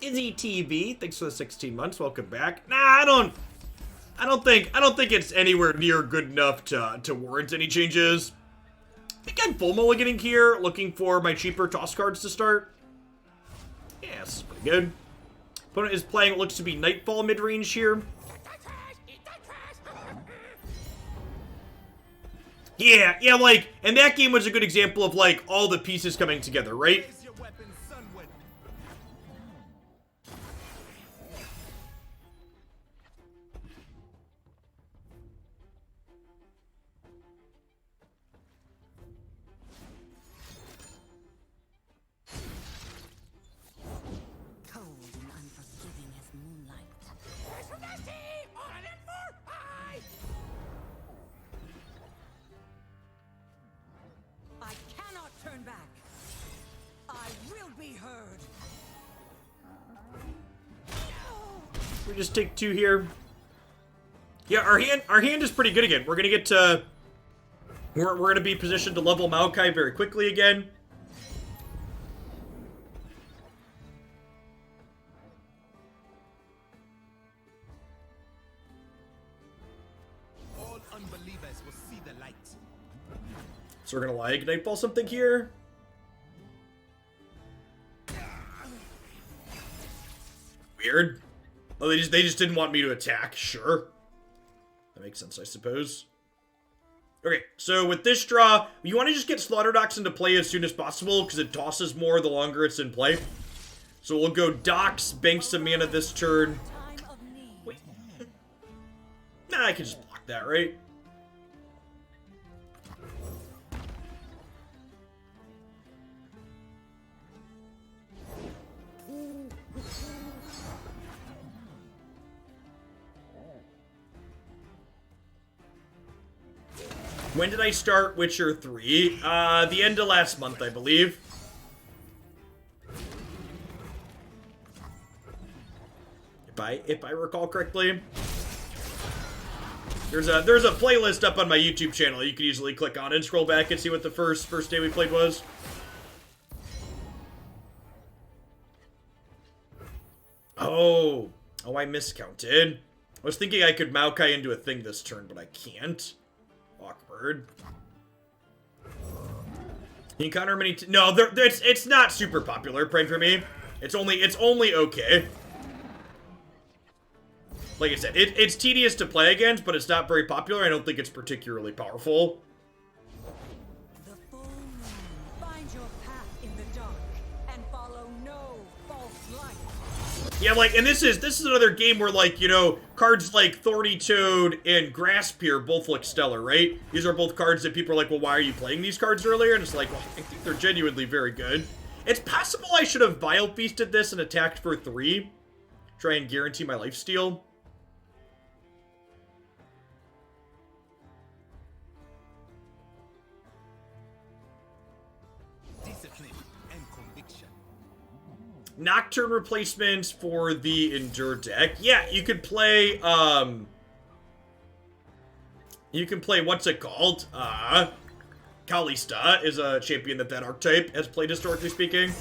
Izzy TV, thanks for the 16 months. Welcome back. Nah, I don't think it's anywhere near good enough to warrant any changes. I think I'm full mulliganing here, looking for my cheaper toss cards to start. Yeah, this is pretty good. Opponent is playing what looks to be Nightfall mid-range here. Yeah, like, and that game was a good example of, like, all the pieces coming together, right? Raise your weapon, Sunwin. Cold and unforgiving as moonlight. I cannot turn back. I will be heard. We just take 2 here. Yeah, our hand is pretty good again. We're gonna get to... We're gonna be positioned to level Maokai very quickly again. All unbelievers will see the light. So we're gonna like Nightfall something here. Weird. Oh, they just didn't want me to attack. Sure. That makes sense, I suppose. Okay, so with this draw, you want to just get Slaughter Docks into play as soon as possible, because it tosses more the longer it's in play. So we'll go Docks, bank some mana this turn. Time of need. Wait. Nah, I can just block that, right? When did I start Witcher 3? The end of last month, I believe. If I recall correctly. There's a playlist up on my YouTube channel. You can easily click on and scroll back and see what the first day we played was. Oh, I miscounted. I was thinking I could Maokai into a thing this turn, but I can't. Awkward. You encounter many... No, it's not super popular, pray for me. It's only okay. Like I said, it's tedious to play against, but it's not very popular. I don't think it's particularly powerful. The full moon. Find your path in the dark and follow no false light. Yeah, like, and this is another game where, like, you know, cards like Thorny Toad and Grasspear both look stellar, right? These are both cards that people are like, well, why are you playing these cards earlier? And it's like, well, I think they're genuinely very good. It's possible I should have Vile Feasted this and attacked for 3. Try and guarantee my lifesteal. discipline and conviction. Nocturne replacements for the Endure deck. Yeah, you could play, what's it called? Kalista is a champion that archetype has played, historically speaking.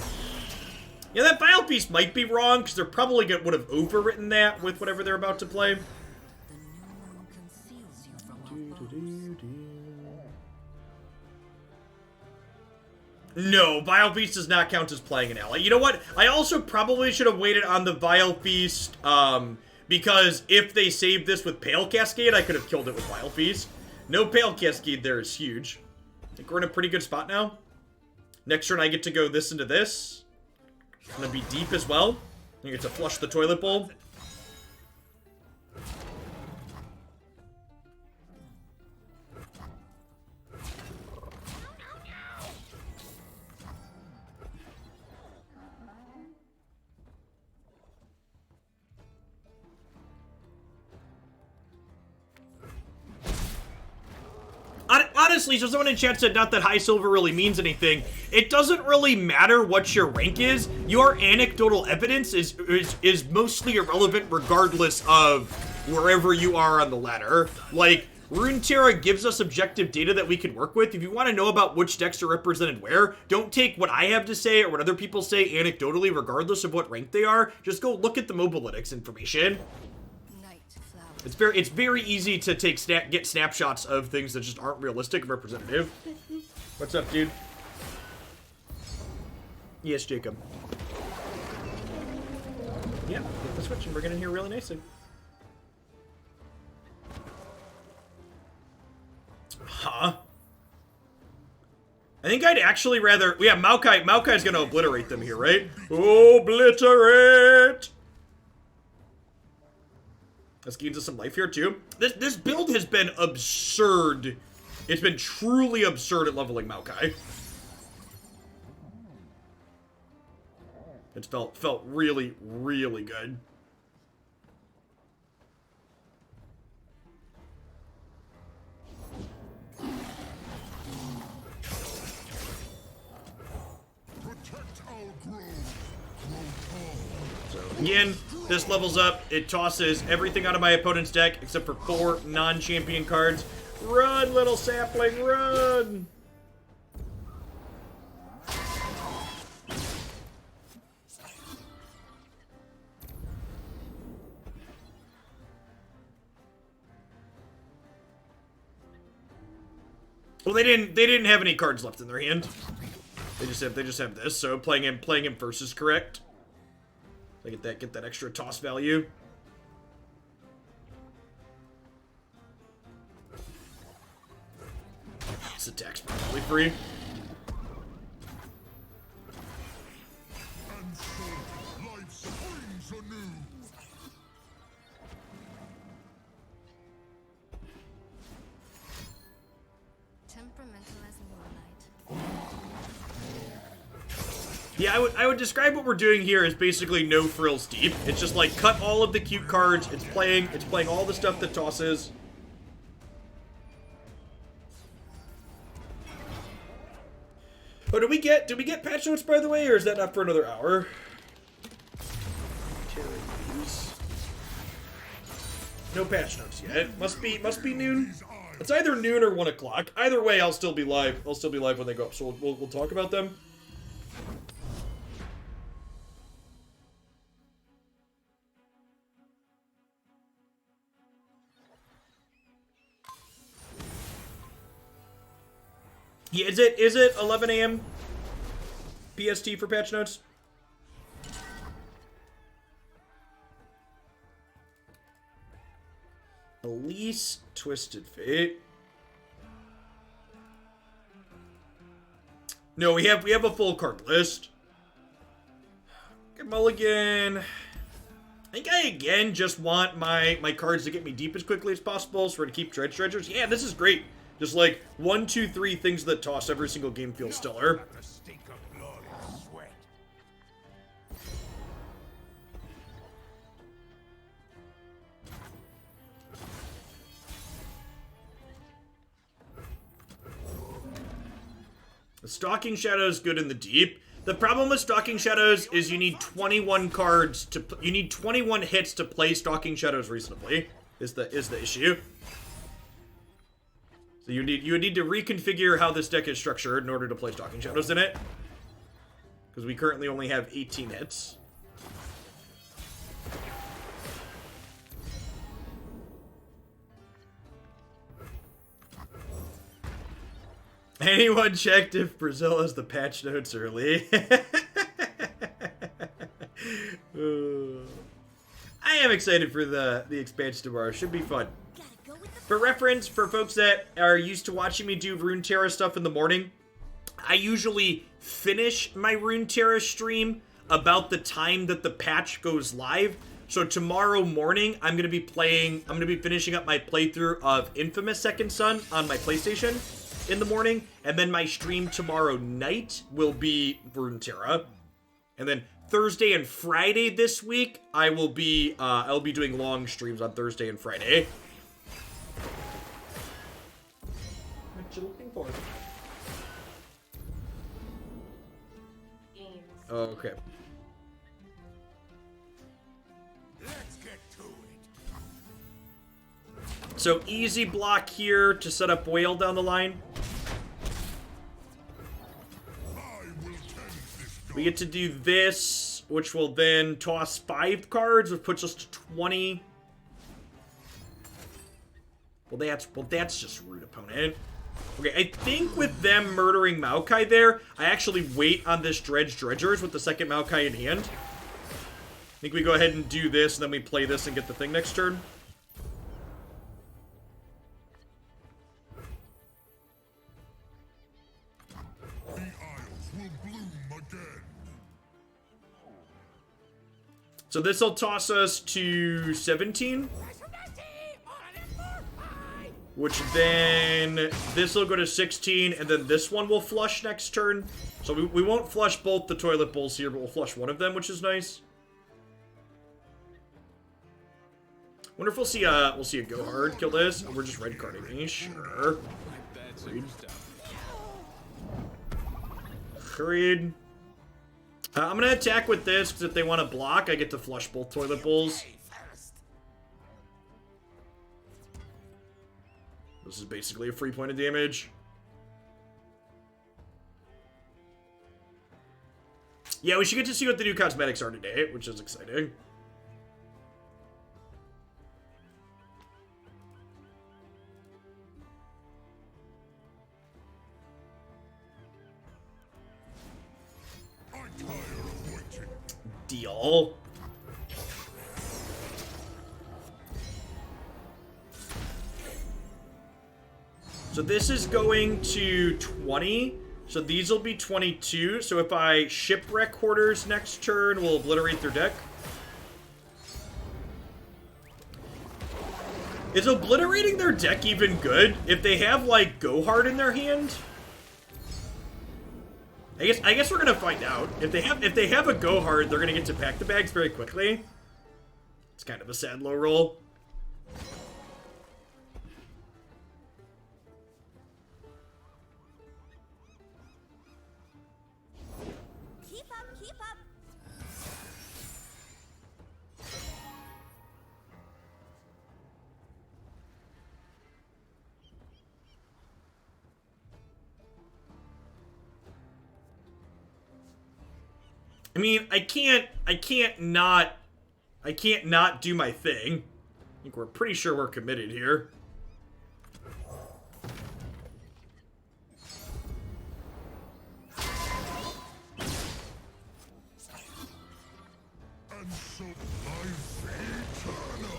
Yeah, that Vile Beast might be wrong, because they're probably would have overwritten that with whatever they're about to play. The new moon conceals you from our foes. No, Vile Feast does not count as playing an ally. You know what? I also probably should have waited on the Vile Feast, because if they saved this with Pale Cascade, I could have killed it with Vile Feast. No Pale Cascade there is huge. I think we're in a pretty good spot now. Next turn, I get to go this into this. It's gonna be deep as well. I get to flush the toilet bowl. Honestly, so someone in chat said not that high silver really means anything. It doesn't really matter what your rank is. Your anecdotal evidence is mostly irrelevant regardless of wherever you are on the ladder. Like, Runeterra gives us objective data that we can work with. If you want to know about which decks are represented where, don't take what I have to say or what other people say anecdotally, regardless of what rank they are. Just go look at the Mobalytics information. It's very easy to get snapshots of things that just aren't realistic and representative. What's up, dude? Yes, Jacob. Yeah, get the switch and we're getting here really nicely. Huh? I think I'd actually rather... Yeah, Maokai's gonna obliterate them here, right? Obliterate! This gains us some life here, too. This build has been absurd. It's been truly absurd at leveling Maokai. It's felt really, really good. Protect our grove. Again, this levels up. It tosses everything out of my opponent's deck except for 4 non-champion cards. Run, little sapling, run! Well, they didn't have any cards left in their hand. They just have this. So playing him first is correct. I get that extra toss value. This attack's probably free. And so life springs anew. Temperamental as moonlight. Yeah, I would describe what we're doing here as basically no frills deep. It's just like cut all of the cute cards. It's playing all the stuff that tosses. Oh, did we get patch notes, by the way, or is that not for another hour? No patch notes yet. Must be noon. It's either noon or 1 o'clock. Either way, I'll still be live. I'll still be live when they go up, so we'll talk about them. Yeah, is it 11 a.m. PST for patch notes? Elise, Twisted Fate. No, we have a full card list. Good mulligan. I think I again just want my cards to get me deep as quickly as possible, so we're to keep dredgers. Yeah, this is great. Just like 1, 2, 3 things that toss every single game feels stellar. The stink of blood and sweat. The Stalking Shadows good in the deep. The problem with Stalking Shadows is you need 21 cards to you need 21 hits to play Stalking Shadows reasonably. Is the issue. So you would need to reconfigure how this deck is structured in order to play Stalking Shadows in it. Because we currently only have 18 hits. Anyone checked if Brazil has the patch notes early? I am excited for the expansion tomorrow. Should be fun. For reference, for folks that are used to watching me do Runeterra stuff in the morning, I usually finish my Runeterra stream about the time that the patch goes live. So tomorrow morning, I'm going to be finishing up my playthrough of Infamous Second Son on my PlayStation in the morning, and then my stream tomorrow night will be Runeterra. And then Thursday and Friday this week, I'll be doing long streams on Thursday and Friday. What you looking for? Okay. Let's get to it. So easy block here to set up Whale down the line. We get to do this, which will then toss 5 cards, which puts us to 20. Well, that's just rude, opponent. Okay, I think with them murdering Maokai there, I actually wait on this Dredgers with the second Maokai in hand. I think we go ahead and do this, and then we play this and get the thing next turn. The Isles will bloom again. So this will toss us to 17. Which then, this will go to 16, and then this one will flush next turn. So we won't flush both the toilet bowls here, but we'll flush one of them, which is nice. Wonder if we'll see a go hard kill this, or we're just red carding me. Sure. Agreed. I'm gonna attack with this, because if they want to block, I get to flush both toilet bowls. This is basically a free point of damage. Yeah, we should get to see what the new cosmetics are today, which is exciting. I'm tired of waiting. Deal. So this is going to 20. So these will be 22. So if I shipwreck Hoarders next turn, we'll obliterate their deck. Is obliterating their deck even good? If they have, like, Go Hard in their hand? I guess we're gonna find out. If they have a Go Hard, they're gonna get to pack the bags very quickly. It's kind of a sad low roll. Keep up. I mean, I can't not do my thing. I think we're pretty sure we're committed here. And so life eternal.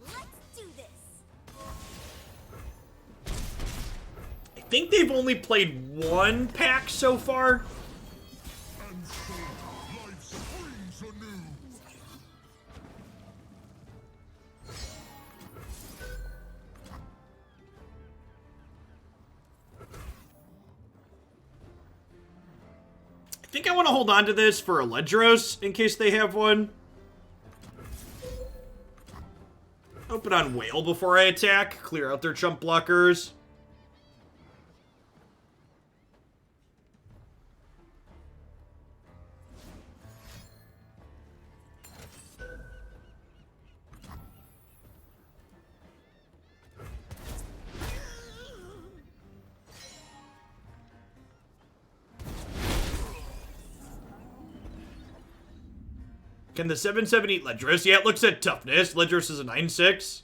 Let's do this. I think they've only played one pack so far. And so life springs anew. think I want to hold on to this for a Ledros in case they have one. Open on Whale before I attack. Clear out their chump blockers. Can the 7/7 eat Ledros? Yeah, it looks at toughness. Ledros is a 9/6.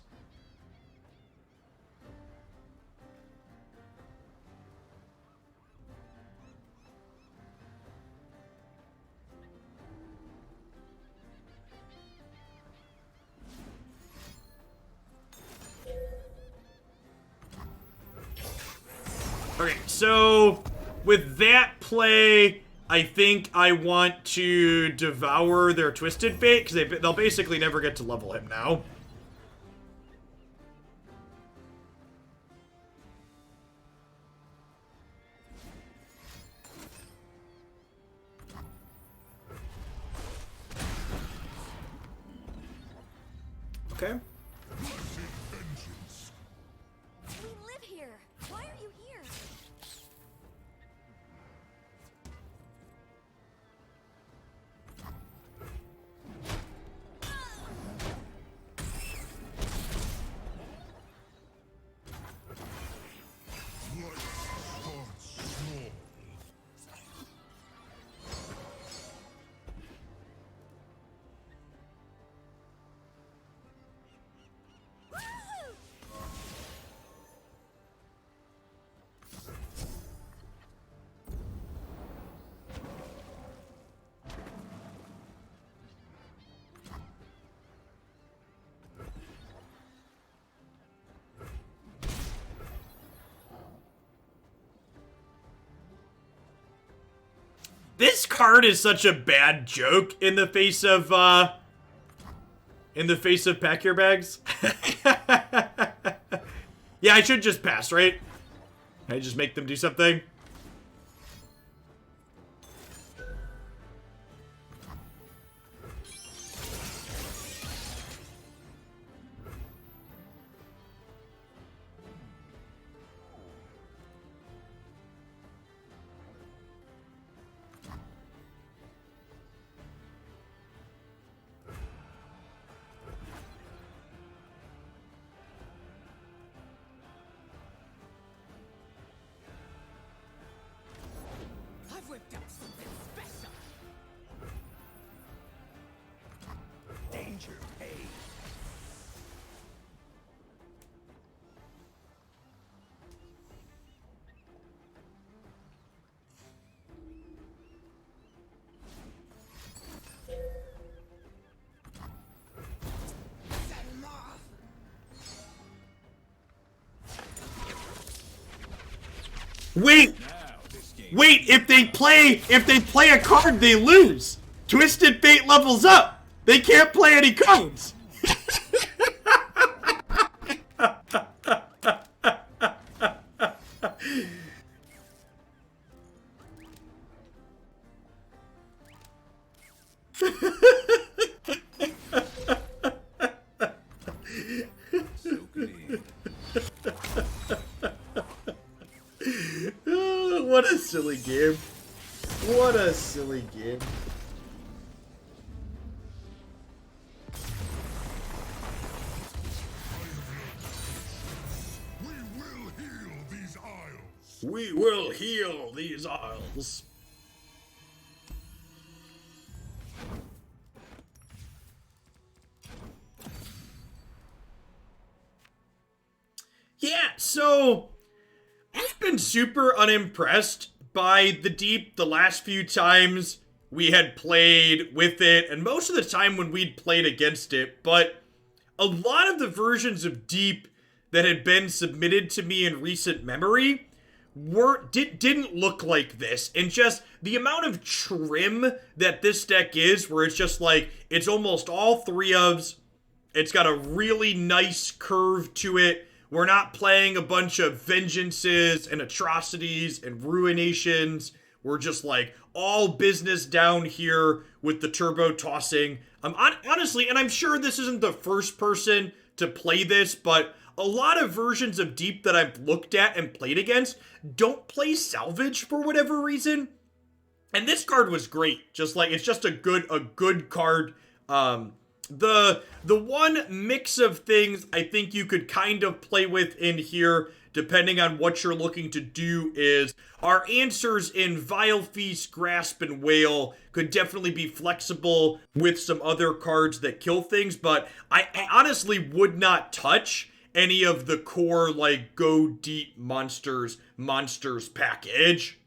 Okay, so with that play, I think I want to devour their Twisted Fate, because they'll basically never get to level him now. Okay. We live here. Why are you here? This card is such a bad joke in the face of Pack Your Bags. Yeah, I should just pass, right? I just make them do something. I've whipped up something special. Danger pays. Set him off. Wait! Wait, if they play a card, they lose. Twisted Fate levels up. They can't play any cards. What a silly game. What a silly game. We will heal these isles. We will heal these isles. Yeah, so I've been super unimpressed by the Deep the last few times we had played with it, and most of the time when we'd played against it, but a lot of the versions of Deep that had been submitted to me in recent memory didn't look like this, and just the amount of trim that this deck is, where it's just like, it's almost all 3-ofs, it's got a really nice curve to it. We're not playing a bunch of vengeances and atrocities and ruinations. we're just like all business down here with the turbo tossing. Honestly, and I'm sure this isn't the first person to play this, but a lot of versions of Deep that I've looked at and played against don't play salvage for whatever reason. And this card was great. Just like, it's just a good card. The one mix of things I think you could kind of play with in here, depending on what you're looking to do, is our answers in Vile Feast, Grasp, and Wail could definitely be flexible with some other cards that kill things, but I honestly would not touch any of the core, like, go deep monsters package.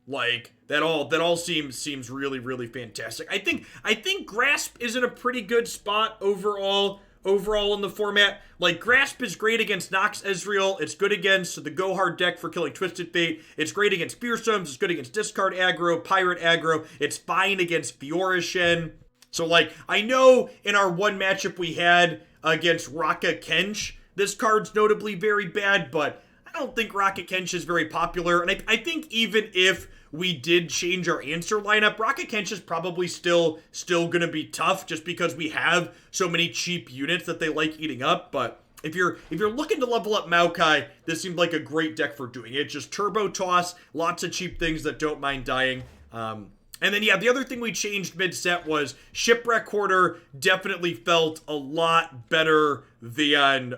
Like, that all seems really fantastic. I think Grasp is in a pretty good spot overall in the format. Like, Grasp is great against Nox Ezreal. It's good against the Go Hard deck for killing Twisted Fate. It's great against Fearstones. It's good against discard aggro, pirate aggro. It's fine against Fiora Shen. So, like, I know in our one matchup we had against Raka Kench, this card's notably very bad, but I don't think Rocket Kench is very popular. And I think even if we did change our answer lineup, Rocket Kench is probably still gonna be tough just because we have so many cheap units that they like eating up. But if you're looking to level up Maokai, this seemed like a great deck for doing it. Just turbo toss, lots of cheap things that don't mind dying. And then, yeah, the other thing we changed mid-set was Shipwreck Hoarder definitely felt a lot better than,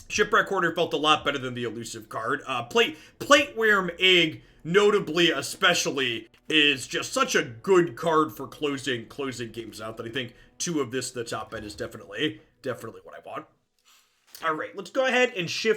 Shipwreck Hoarder felt a lot better than the elusive card. Plateworm Egg, notably, especially, is just such a good card for closing games out that I think 2 of this, the top end, is definitely what I want. All right, let's go ahead and shift